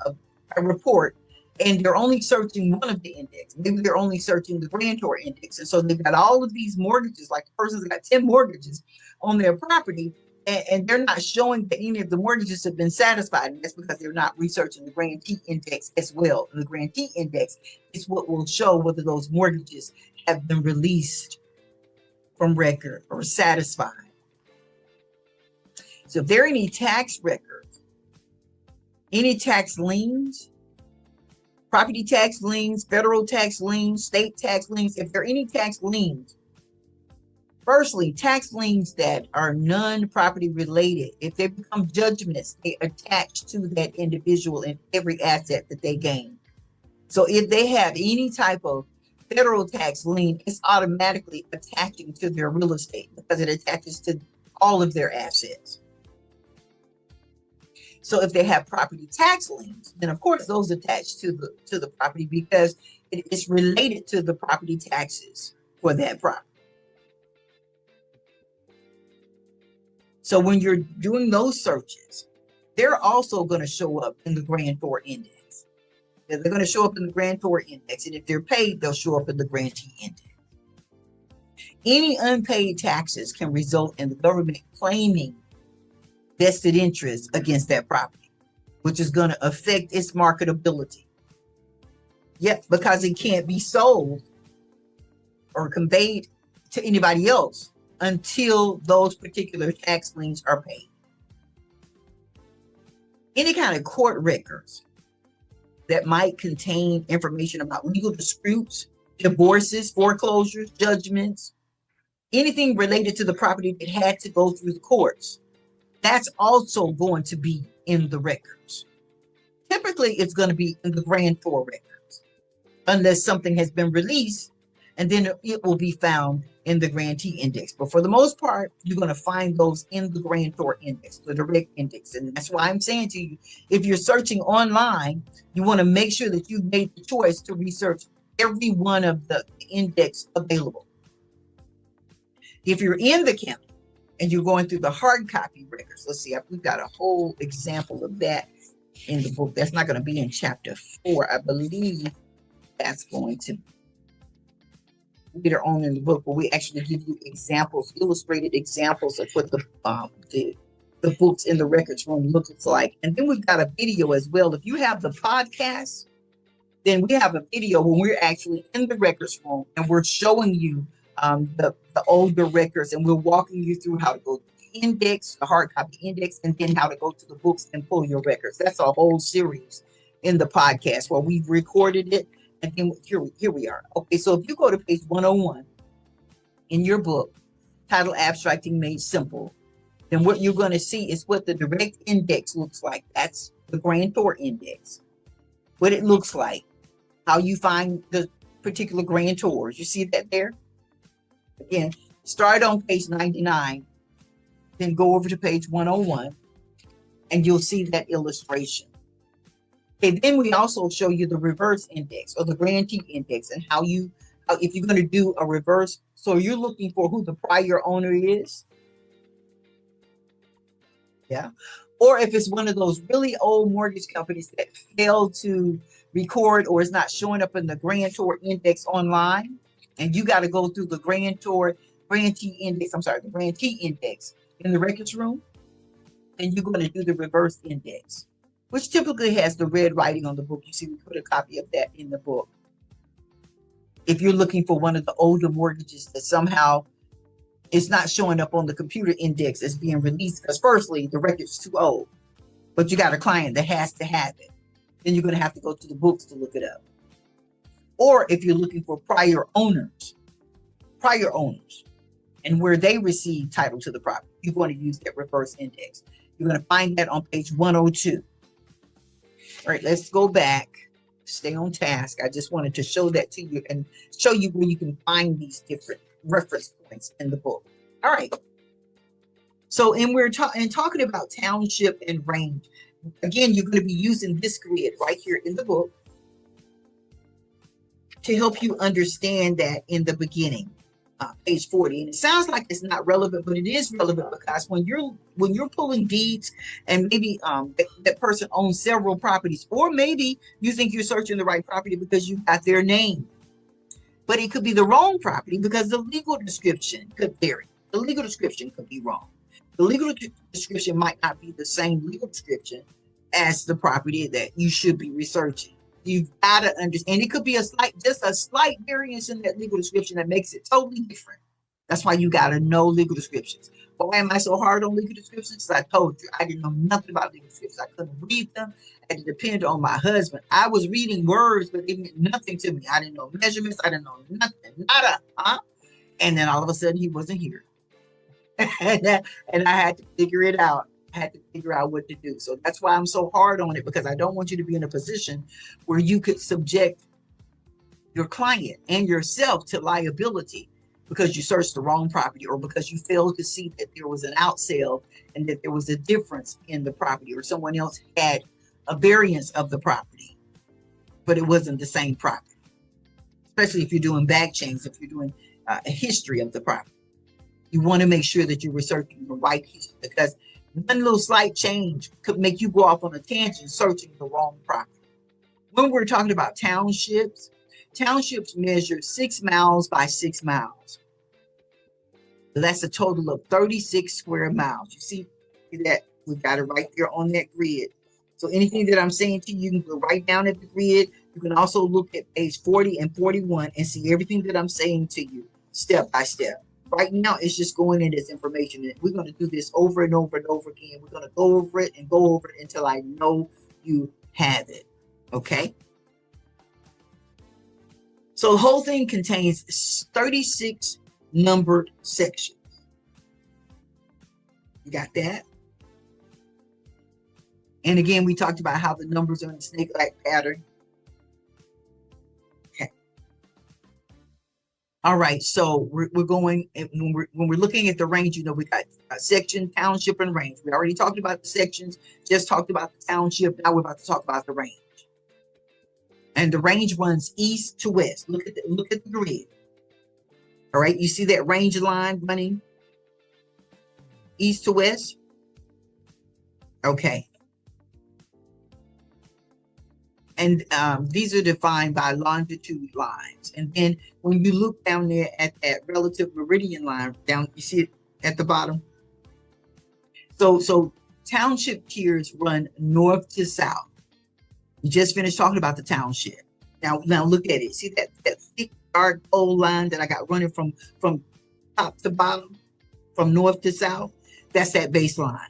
report and they're only searching one of the index. Maybe they're only searching the grantor index. And so they've got all of these mortgages, like the person's got 10 mortgages on their property, and they're not showing that any of the mortgages have been satisfied. And that's because they're not researching the grantee index as well. And the grantee index is what will show whether those mortgages have been released from record or satisfied. So if there are any tax records, any tax liens, property tax liens, federal tax liens, state tax liens, if there are any tax liens, firstly, tax liens that are non-property related, if they become judgments, they attach to that individual in every asset that they gain. So if they have any type of federal tax lien, it's automatically attaching to their real estate because it attaches to all of their assets. So if they have property tax liens, then of course those attach to the property because it is related to the property taxes for that property. So when you're doing those searches, they're also going to show up in the grantor index. They're going to show up in the grantor index, and if they're paid, they'll show up in the grantee index. Any unpaid taxes can result in the government claiming vested interest against that property, which is going to affect its marketability. Yep, because it can't be sold or conveyed to anybody else until those particular tax liens are paid. Any kind of court records that might contain information about legal disputes, divorces, foreclosures, judgments, anything related to the property that had to go through the courts, that's also going to be in the records. Typically, it's going to be in the grantor records, unless something has been released, and then it will be found in the grantee index. But for the most part, you're going to find those in the grantor index, the direct index. And that's why I'm saying to you, if you're searching online, you want to make sure that you've made the choice to research every one of the index available. If you're in the county and you're going through the hard copy records, let's see, we've got a whole example of that in the book. That's not going to be in chapter 4. I believe that's going to be later on in the book, where we actually give you examples, illustrated examples of what the books in the records room looks like. And then we've got a video as well. If you have the podcast, then we have a video when we're actually in the records room and we're showing you the older records, and we're walking you through how to go to the index, the hard copy index, and then how to go to the books and pull your records. That's a whole series in the podcast where we've recorded it. And then here we are. Okay, so if you go to page 101 in your book, titled Abstracting Made Simple, then what you're going to see is what the direct index looks like. That's the grantor index, what it looks like, how you find the particular grantors. You see that there? Again, start on page 99, then go over to page 101, and you'll see that illustration. Okay, then we also show you the reverse index or the grantee index and how if you're going to do a reverse, so you're looking for who the prior owner is. Yeah. Or if it's one of those really old mortgage companies that failed to record or is not showing up in the grantor index online, and you got to go through the grantee index in the records room, and you're going to do the reverse index, which typically has the red writing on the book. You see, we put a copy of that in the book. If you're looking for one of the older mortgages that somehow it's not showing up on the computer index as being released, because firstly, the record's too old, but you got a client that has to have it, then you're going to have to go to the books to look it up. Or if you're looking for prior owners, and where they received title to the property, you're going to use that reverse index. You're going to find that on page 102. All right, let's go back. Stay on task. I just wanted to show that to you and show you where you can find these different reference points in the book. All right. So, and we're talking about township and range. Again, you're going to be using this grid right here in the book to help you understand that in the beginning, page 40. And it sounds like it's not relevant, but it is relevant because when you're pulling deeds, and maybe that person owns several properties, or maybe you think you're searching the right property because you got their name, but it could be the wrong property because the legal description could vary. The legal description could be wrong. The legal description might not be the same legal description as the property that you should be researching. You've got to understand, it could be just a slight variance in that legal description that makes it totally different. That's why you got to know legal descriptions. Why am I so hard on legal descriptions? Because I told you, I didn't know nothing about legal descriptions. I couldn't read them. I had to depend on my husband. I was reading words, but they meant nothing to me. I didn't know measurements. I didn't know nothing, nada, huh? And then all of a sudden, he wasn't here. and I had to figure it out. I had to figure out what to do. So that's why I'm so hard on it, because I don't want you to be in a position where you could subject your client and yourself to liability because you searched the wrong property, or because you failed to see that there was an out sale and that there was a difference in the property, or someone else had a variance of the property, but it wasn't the same property. Especially if you're doing back chains, if you're doing a history of the property. You want to make sure that you're researching the right history, because one little slight change could make you go off on a tangent searching the wrong property. When we're talking about townships measure 6 miles by 6 miles. So that's a total of 36 square miles. You see that we've got it right there on that grid. So anything that I'm saying to you, you can go right down at the grid. You can also look at page 40 and 41 and see everything that I'm saying to you step by step. Right now, it's just going in this information. And we're going to do this over and over and over again. We're going to go over it and go over it until I know you have it. Okay? So the whole thing contains 36 numbered sections. You got that? And again, we talked about how the numbers are in the snake-like pattern. All right, so we're going, when we're looking at the range, you know, we got section, township, and range. We already talked about the sections, just talked about the township. Now we're about to talk about the range. And the range runs east to west. Look at the grid. All right, you see that range line running east to west? Okay. And these are defined by longitude lines. And then when you look down there at that relative meridian line, down, you see it at the bottom. So township tiers run north to south. We just finished talking about the township. Now look at it. See that thick dark old line that I got running from top to bottom, from north to south? That's that baseline.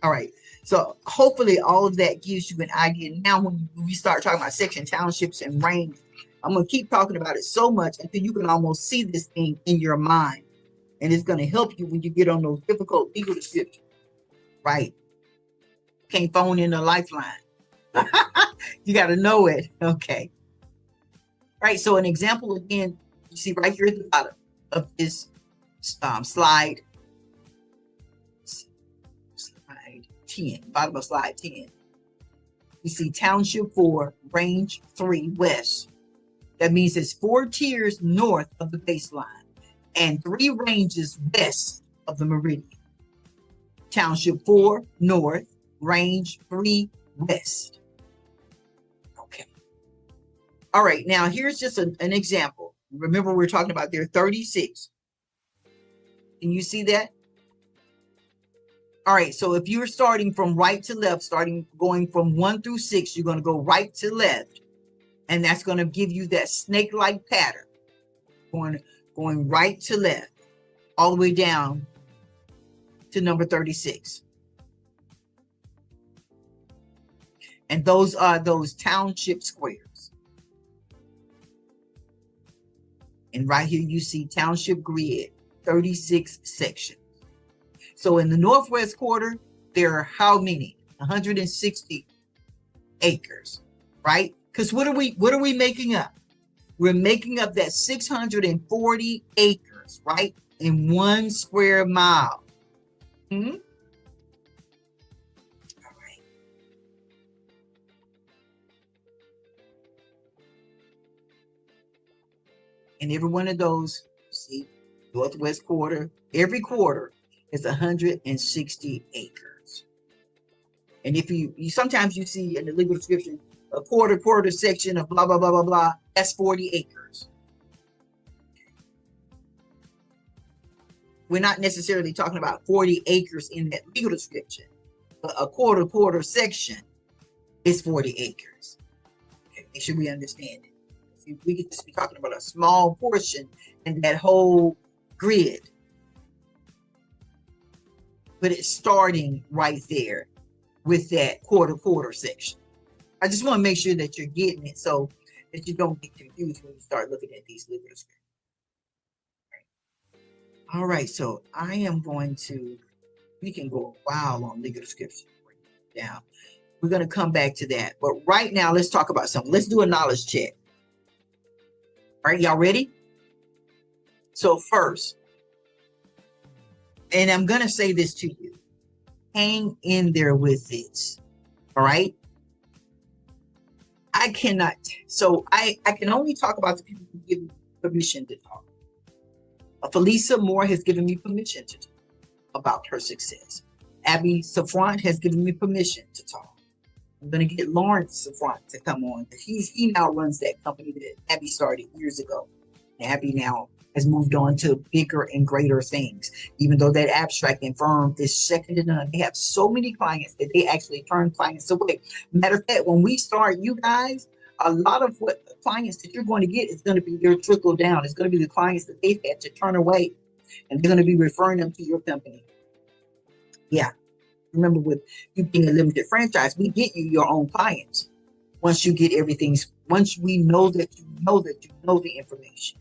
All right. So hopefully all of that gives you an idea. Now, when we start talking about section, townships, and range, I'm going to keep talking about it so much until you can almost see this thing in your mind. and it's going to help you when you get on those difficult legal descriptions. Right? Can't phone in a lifeline. You got to know it. Okay. Right. So an example again, you see right here at the bottom of this slide 10, bottom of slide 10. You see Township 4, Range 3 West. That means it's 4 tiers north of the baseline and 3 ranges west of the meridian. Township 4 North, Range 3 West. Okay. All right, now here's just an example. Remember, we're talking about there are 36. Can you see that? All right, so if you're starting from right to left, going from 1 through 6, you're going to go right to left. And that's going to give you that snake-like pattern. Going right to left, all the way down to number 36. And those are those township squares. And right here you see township grid, 36 sections. So in the northwest quarter, there are how many? 160 acres, right? Because what are we making up? We're making up that 640 acres, right? In 1 square mile. All right. And every one of those, see, northwest quarter, every quarter is 160 acres. And if you sometimes you see in the legal description a quarter section of blah blah blah blah blah, that's 40 acres. We're not necessarily talking about 40 acres in that legal description, but a quarter section is 40 acres. Okay, make sure we understand it. We could just be talking about a small portion in that whole grid. But it's starting right there with that quarter section. I just want to make sure that you're getting it so that you don't get confused when you start looking at these legal descriptions. All right, so I am going to, we can go a while on legal description down. We're going to come back to that. But right now, let's talk about something. Let's do a knowledge check. All right, y'all ready? So first, and I'm going to say this to you, hang in there with this. All right? I cannot, so I can only talk about the people who give me permission to talk. Felisa Moore has given me permission to talk about her success. Abby Safront has given me permission to talk. I'm going to get Lawrence Safront to come on. He now runs that company that Abby started years ago. Abby now has moved on to bigger and greater things, even though that abstracting firm is second to none. They have so many clients that they actually turn clients away. Matter of fact, when we start, you guys, a lot of what clients that you're going to get is going to be their trickle down. It's going to be the clients that they've had to turn away, and they're going to be referring them to your company. Yeah. Remember, with you being a limited franchise, we get you your own clients. Once you get everything, once we know that you know the information.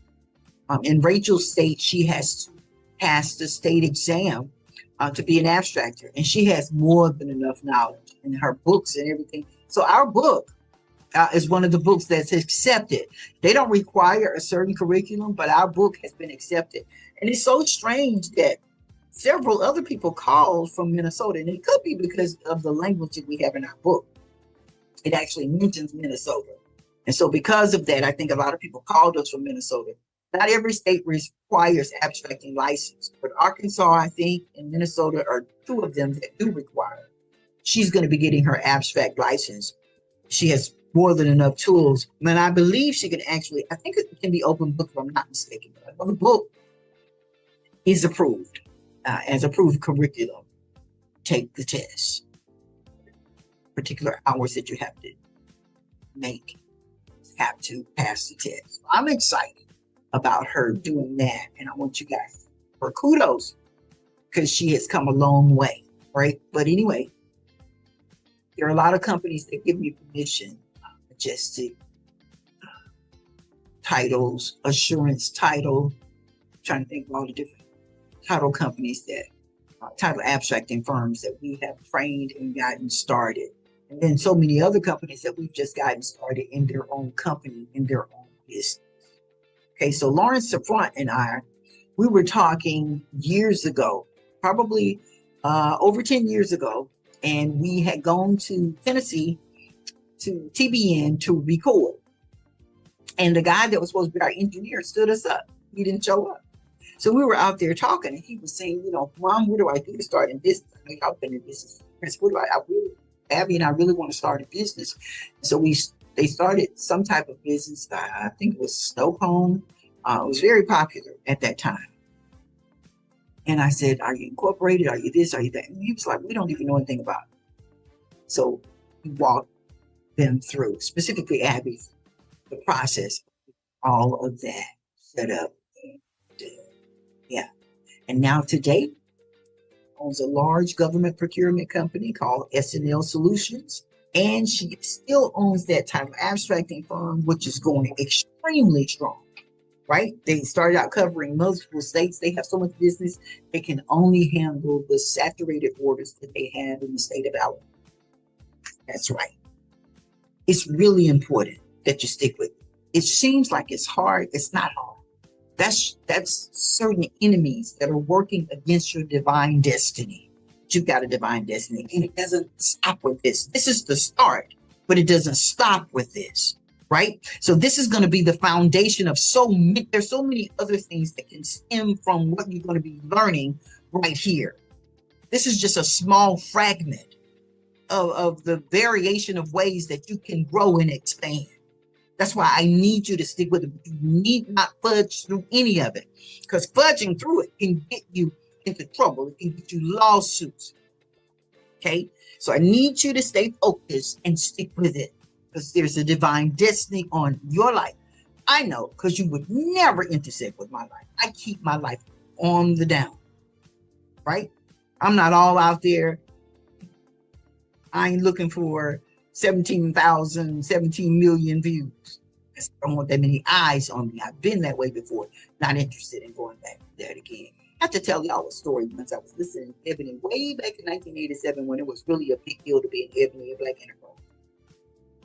In Rachel's state, she has to pass the state exam to be an abstractor, and she has more than enough knowledge in her books and everything. So our book is one of the books that's accepted. They don't require a certain curriculum, but our book has been accepted. And it's so strange that several other people called from Minnesota, and it could be because of the language that we have in our book. It actually mentions Minnesota. And so because of that, I think a lot of people called us from Minnesota. Not every state requires abstracting license, but Arkansas, I think, and Minnesota are 2 of them that do require. She's going to be getting her abstract license. She has more than enough tools. And I believe she can actually, I think it can be open book if I'm not mistaken. But the book is approved as approved curriculum. Take the test. Particular hours that you have to make, have to pass the test. I'm excited about her doing that, and I want you guys for kudos because she has come a long way, right? But anyway, there are a lot of companies that give me permission, majestic titles, assurance title. I'm trying to think of all the different title companies that title abstracting firms that we have trained and gotten started. And then so many other companies that we've just gotten started in their own company, in their own business. Okay, so Lawrence Safront and we were talking years ago, probably over 10 years ago, and we had gone to Tennessee to TBN to record. And the guy that was supposed to be our engineer stood us up. He didn't show up. So we were out there talking, and he was saying, Mom, what do I do to start in business? I mean, I've been in business. What do Abby and I really want to start a business. So they started some type of business. I think it was snow cone. It was very popular at that time. And I said, are you incorporated? Are you this? Are you that? And he was like, we don't even know anything about it. So we walked them through, specifically Abby, the process, all of that set up. Yeah. And now today, owns a large government procurement company called S&L Solutions. And she still owns that title abstracting firm, which is going extremely strong, right? They started out covering multiple states. They have so much business, they can only handle the saturated orders that they have in the state of Alabama. That's right. It's really important that you stick with it. It seems like it's hard. It's not hard. That's certain enemies that are working against your divine destiny. You've got a divine destiny, and it doesn't stop with this. This is the start, but it doesn't stop with this, right? So this is going to be the foundation of there's so many other things that can stem from what you're going to be learning right here. This is just a small fragment of the variation of ways that you can grow and expand. That's why I need you to stick with it. You need not fudge through any of it, because fudging through it can get you into trouble. It can get you lawsuits. Okay, so I need you to stay focused and stick with it, because there's a divine destiny on your life. I know, because you would never intersect with my life. I keep my life on the down, right? I'm not all out there. I ain't looking for 17 million views. I don't want that many eyes on me. I've been that way before. Not interested in going back to that again. I have to tell y'all a story. Once I was listening to Ebony way back in 1987, when it was really a big deal to be an Ebony, a Black enterprise.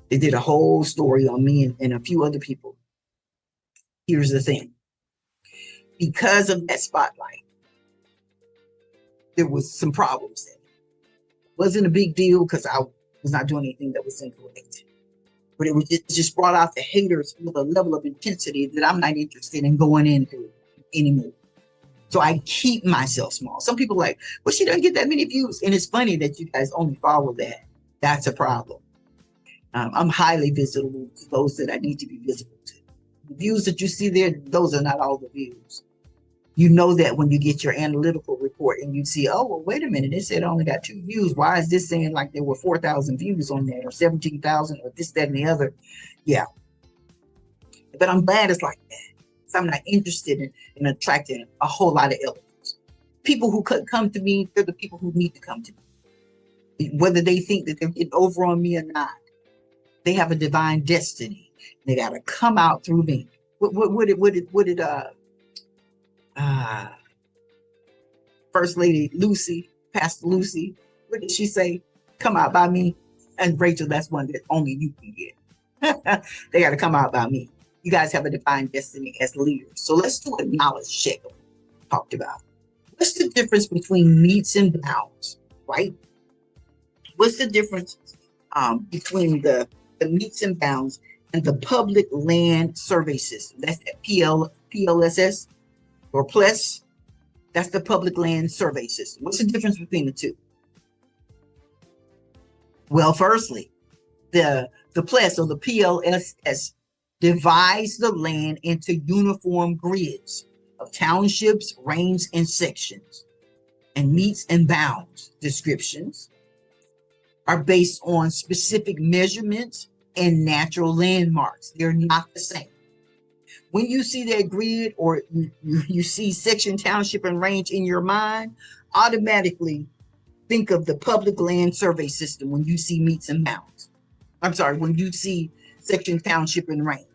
They did a whole story on me and a few other people. Here's the thing. Because of that spotlight, there was some problems there. It wasn't a big deal because I was not doing anything that was incorrect. But it just brought out the haters with a level of intensity that I'm not interested in going into anymore. So I keep myself small. Some people are like, well, she doesn't get that many views. And it's funny that you guys only follow that. That's a problem. I'm highly visible to those that I need to be visible to. The views that you see there, those are not all the views. You know that when you get your analytical report and you see, oh, well, wait a minute, it said I only got 2 views. Why is this saying like there were 4,000 views on that, or 17,000, or this, that, and the other? Yeah. But I'm glad it's like that. So I'm not interested in attracting a whole lot of elements. People who could come to me, they're the people who need to come to me. Whether they think that they're getting over on me or not, they have a divine destiny. They got to come out through me. What did First Lady Lucy, Pastor Lucy, what did she say? Come out by me. And Rachel, that's one that only you can get. They got to come out by me. You guys have a divine destiny as leaders. So let's do a knowledge check talked about. What's the difference between meets and bounds, right? What's the difference between the meets and bounds and the public land survey system? That's the PLSS or PLES. That's the public land survey system. What's the difference between the two? Well, firstly, the PLES or the PLSS divides the land into uniform grids of townships, ranges, and sections. And meets and bounds descriptions are based on specific measurements and natural landmarks. They're not the same. When you see that grid or you see section, township, and range in your mind, automatically think of the public land survey system when you see meets and bounds. I'm sorry, when you see section, township, and range.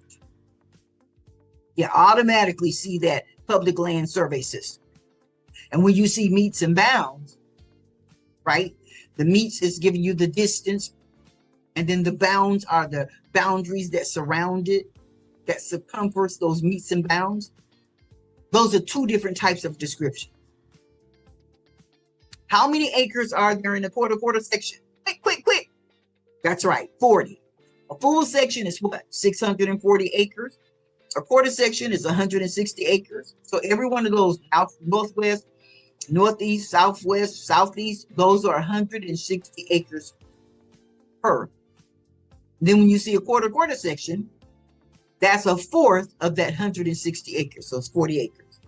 You automatically see that public land survey system. And when you see meets and bounds, right? The meets is giving you the distance, and then the bounds are the boundaries that surround it, that circumference, those meets and bounds. Those are two different types of description. How many acres are there in a quarter section? Quick. That's right, 40. A full section is what? 640 acres. A quarter section is 160 acres. So every one of those northwest, northeast, southwest, southeast, those are 160 acres per. Then when you see a quarter section, that's a fourth of that 160 acres. So it's 40 acres.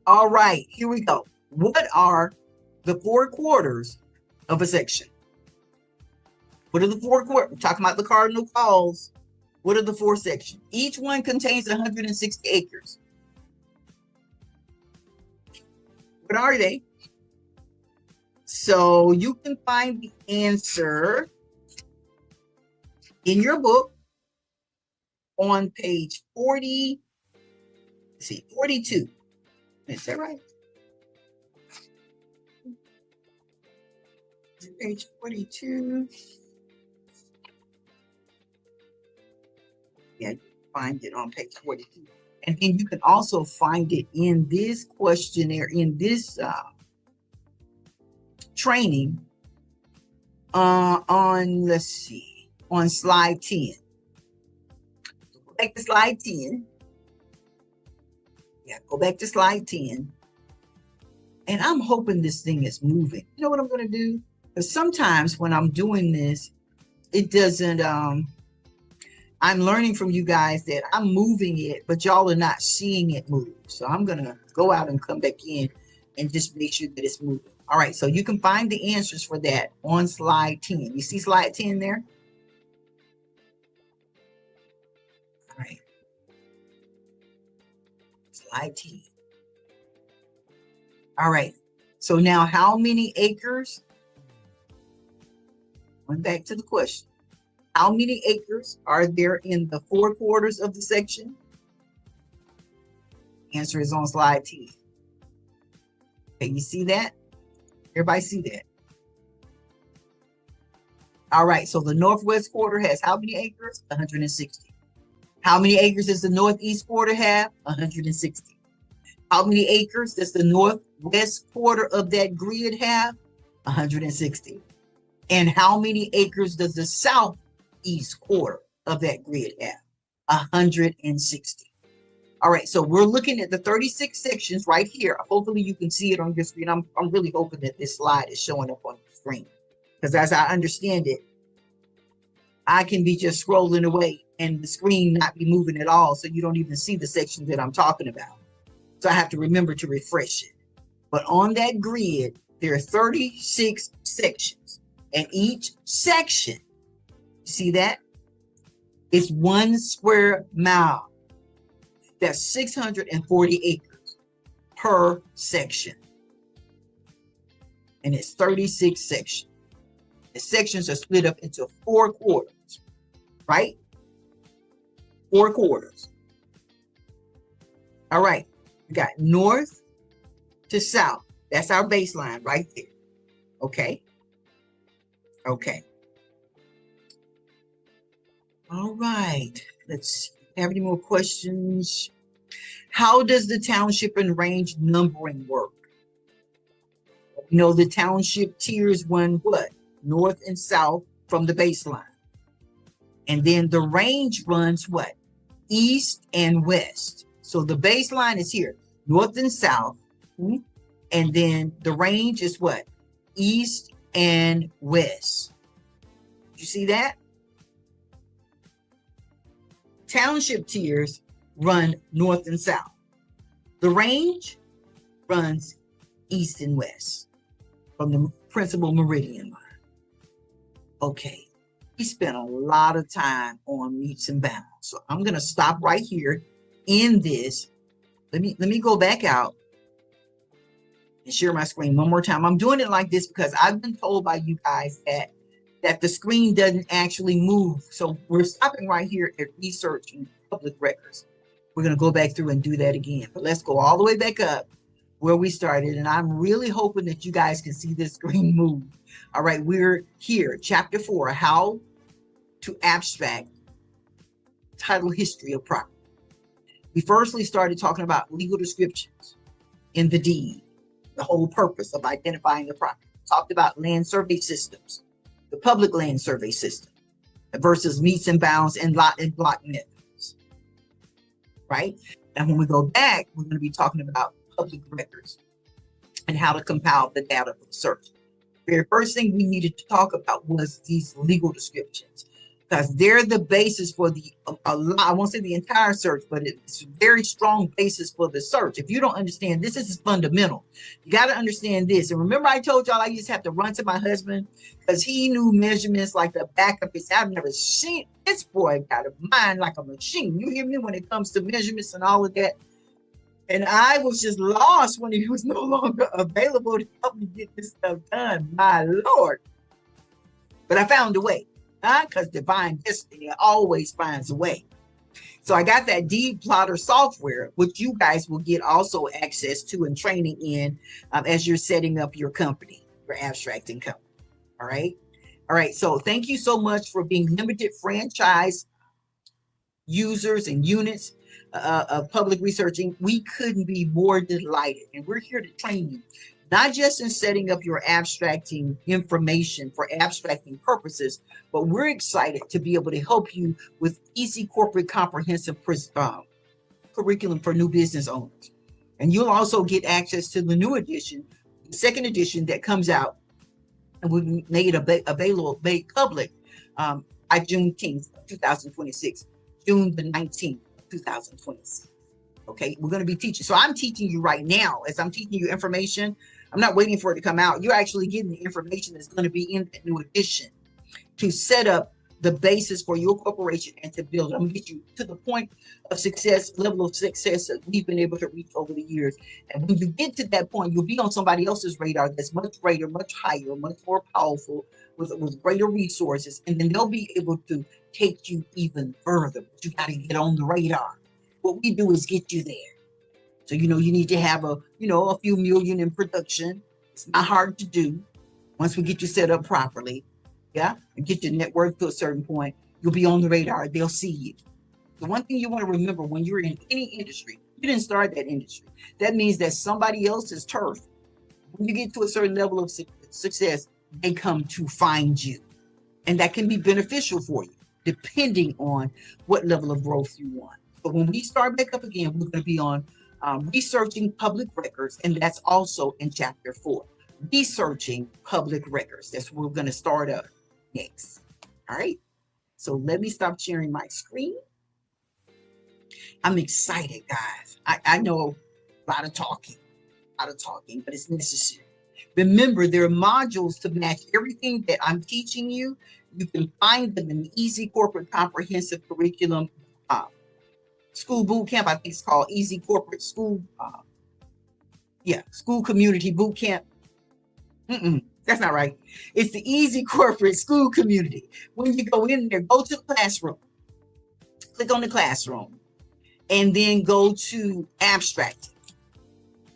All right, here we go. What are the 4 quarters of a section? What are the 4 quarters? We're talking about the cardinal calls. What are the 4 sections? Each one contains 160 acres. What are they? So you can find the answer in your book on page 40. Let's see, 42. Is that right? Page 42. Yeah, you can find it on page 42. And then you can also find it in this questionnaire, in this training on, let's see, on slide 10. Go back to slide 10. Yeah, go back to slide 10. And I'm hoping this thing is moving. You know what I'm going to do? Because sometimes when I'm doing this, it doesn't, I'm learning from you guys that I'm moving it, but y'all are not seeing it move. So I'm going to go out and come back in and just make sure that it's moving. All right, so you can find the answers for that on slide 10. You see slide 10 there? All right. Slide 10. All right, so now how many acres? Going back to the question. How many acres are there in the 4 quarters of the section? Answer is on slide 10. Okay, you see that? Everybody see that? All right, so the northwest quarter has how many acres? 160. How many acres does the northeast quarter have? 160. How many acres does the northwest quarter of that grid have? 160. And how many acres does the southeast quarter of that grid have? 160. All right, so we're looking at the 36 sections right here. Hopefully you can see it on your screen. I'm really hoping that this slide is showing up on the screen, because as I understand it, I can be just scrolling away and the screen not be moving at all, so you don't even see the section that I'm talking about. So I have to remember to refresh it. But on that grid, there are 36 sections, and each section, see that? It's 1 square mile. That's 640 acres per section. And it's 36 sections. The sections are split up into 4 quarters, right? 4 quarters. All right, we got north to south. That's our baseline right there. Okay. Okay. All right, let's see. Have any more questions? How does the township and range numbering work? You know, the township tiers run what? North and south from the baseline. And then the range runs what? East and west. So the baseline is here, north and south. And then the range is what? East and west. You see that? Township tiers run north and south. The range runs east and west from the principal meridian line. Okay, we spent a lot of time on meets and bounds. So I'm going to stop right here in this. Let me go back out and share my screen one more time. I'm doing it like this because I've been told by you guys that the screen doesn't actually move. So we're stopping right here at research and public records. We're going to go back through and do that again. But let's go all the way back up where we started, and I'm really hoping that you guys can see this screen move. All right, we're here, chapter 4, how to abstract title history of property. We firstly started talking about legal descriptions in the deed, the whole purpose of identifying the property. We talked about land survey systems, the public land survey system versus meets and bounds and lot and block methods, right? And when we go back, we're going to be talking about public records and how to compile the data for the search. The very first thing we needed to talk about was these legal descriptions, because they're the basis for I won't say the entire search, but it's a very strong basis for the search. If you don't understand this is fundamental. You got to understand this. And remember, I told y'all I used to have to run to my husband because he knew measurements like the back of his. I've never seen this boy got a mind like a machine. You hear me when it comes to measurements and all of that. And I was just lost when he was no longer available to help me get this stuff done. My Lord. But I found a way, because divine destiny always finds a way. So I got that deed plotter software, which you guys will get also access to and training in as you're setting up your company, your abstracting company. All right. All right. So thank you so much for being limited franchise users and units of public researching. We couldn't be more delighted, and we're here to train you, not just in setting up your abstracting information for abstracting purposes, but we're excited to be able to help you with easy corporate comprehensive curriculum for new business owners. And you'll also get access to the new edition, the second edition that comes out and will be made available, made public by Juneteenth, 2026. June the 19th, 2026. Okay, we're going to be teaching. So I'm teaching you right now. As I'm teaching you information, I'm not waiting for it to come out. You're actually getting the information that's going to be in that new edition to set up the basis for your corporation and to build. I'm going to get you to the point of success, level of success that we've been able to reach over the years. And when you get to that point, you'll be on somebody else's radar that's much greater, much higher, much more powerful, with greater resources. And then they'll be able to take you even further. But you got to get on the radar. What we do is get you there. So, you need to have a few million in production. It's not hard to do once we get you set up properly. Yeah, and get your net worth to a certain point, you'll be on the radar. They'll see you. The one thing you want to remember when you're in any industry, you didn't start that industry. That means that somebody else's turf. When you get to a certain level of success, they come to find you. And that can be beneficial for you, depending on what level of growth you want. But when we start back up again, we're going to be on researching public records, and that's also in chapter 4. Researching public records. That's where we're going to start up next. All right. So let me stop sharing my screen. I'm excited, guys. I know a lot of talking, but it's necessary. Remember, there are modules to match everything that I'm teaching you. You can find them in the Easy Corporate Comprehensive Curriculum School Boot Camp. I think it's called Easy Corporate School. School Community Boot Camp. That's not right. It's the Easy Corporate School Community. When you go in there, go to the classroom. Click on the classroom. And then go to abstracting.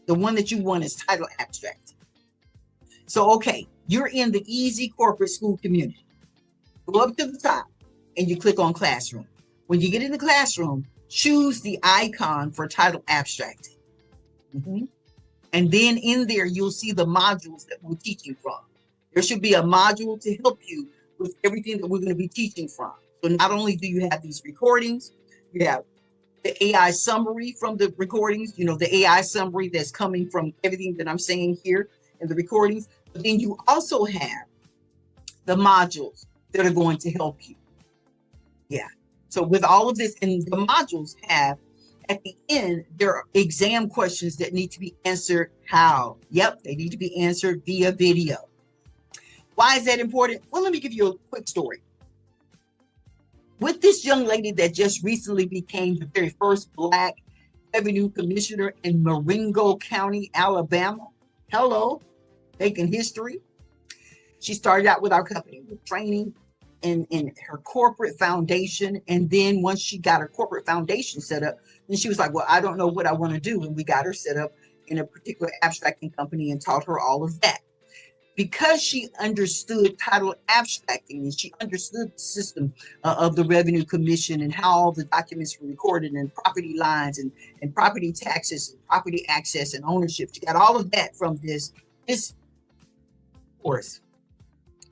The one that you want is titled abstracting. So, okay, you're in the Easy Corporate School Community. Go up to the top and you click on classroom. When you get in the classroom, choose the icon for title abstracting. And then in there, you'll see the modules that we're teaching from. There should be a module to help you with everything that we're going to be teaching from. So not only do you have these recordings, you have the AI summary from the recordings, the AI summary that's coming from everything that I'm saying here in the recordings. But then you also have the modules that are going to help you. Yeah. So with all of this, and the modules have, at the end, there are exam questions that need to be answered. How? Yep, they need to be answered via video. Why is that important? Well, let me give you a quick story. With this young lady that just recently became the very first Black Revenue Commissioner in Marengo County, Alabama. Hello, making history. She started out with our company with training in her corporate foundation. And then once she got her corporate foundation set up, then she was like, well, I don't know what I want to do. And we got her set up in a particular abstracting company and taught her all of that. Because she understood title abstracting and she understood the system of the revenue commission and how all the documents were recorded and property lines and property taxes and property access and ownership. She got all of that from this course,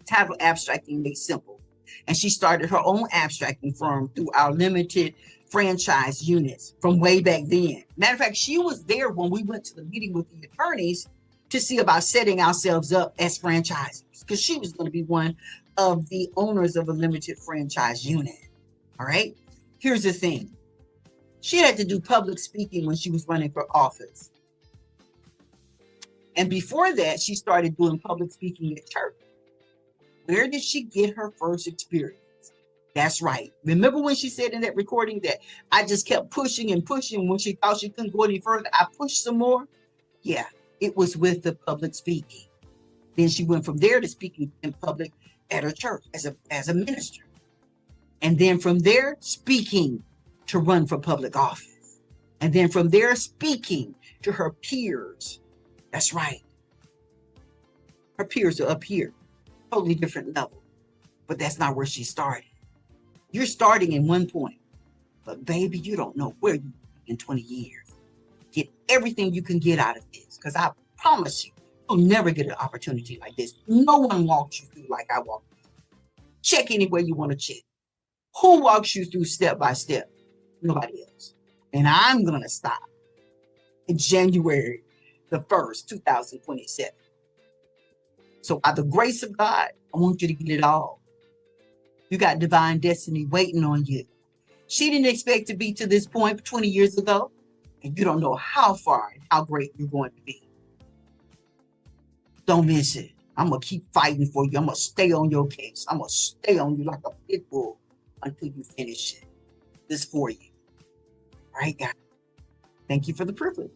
Title Abstracting Made Simple. And she started her own abstracting firm through our limited franchise units from way back then. Matter of fact, she was there when we went to the meeting with the attorneys to see about setting ourselves up as franchisers, because she was going to be one of the owners of a limited franchise unit. All right. Here's the thing. She had to do public speaking when she was running for office. And before that, she started doing public speaking at church. Where did she get her first experience? That's right. Remember when she said in that recording that I just kept pushing and pushing when she thought she couldn't go any further? I pushed some more. Yeah. It was with the public speaking. Then she went from there to speaking in public at her church as a minister. And then from there, speaking to run for public office. And then from there, speaking to her peers. That's right. Her peers are up here, totally different level. But that's not where she started. You're starting in one point. But baby, you don't know where you'll be in 20 years. Get everything you can get out of this, because I promise you'll never get an opportunity like this. No one walks you through like I walk you through. Check any way you want to check. Who walks you through step by step? Nobody else. And I'm going to stop in January the 1st, 2027. So by the grace of God, I want you to get it all. You got divine destiny waiting on you. She didn't expect to be to this point 20 years ago. And you don't know how far and how great you're going to be. Don't miss it. I'm going to keep fighting for you. I'm going to stay on your case. I'm going to stay on you like a pit bull until you finish it. This for you. All right, guys. Thank you for the privilege.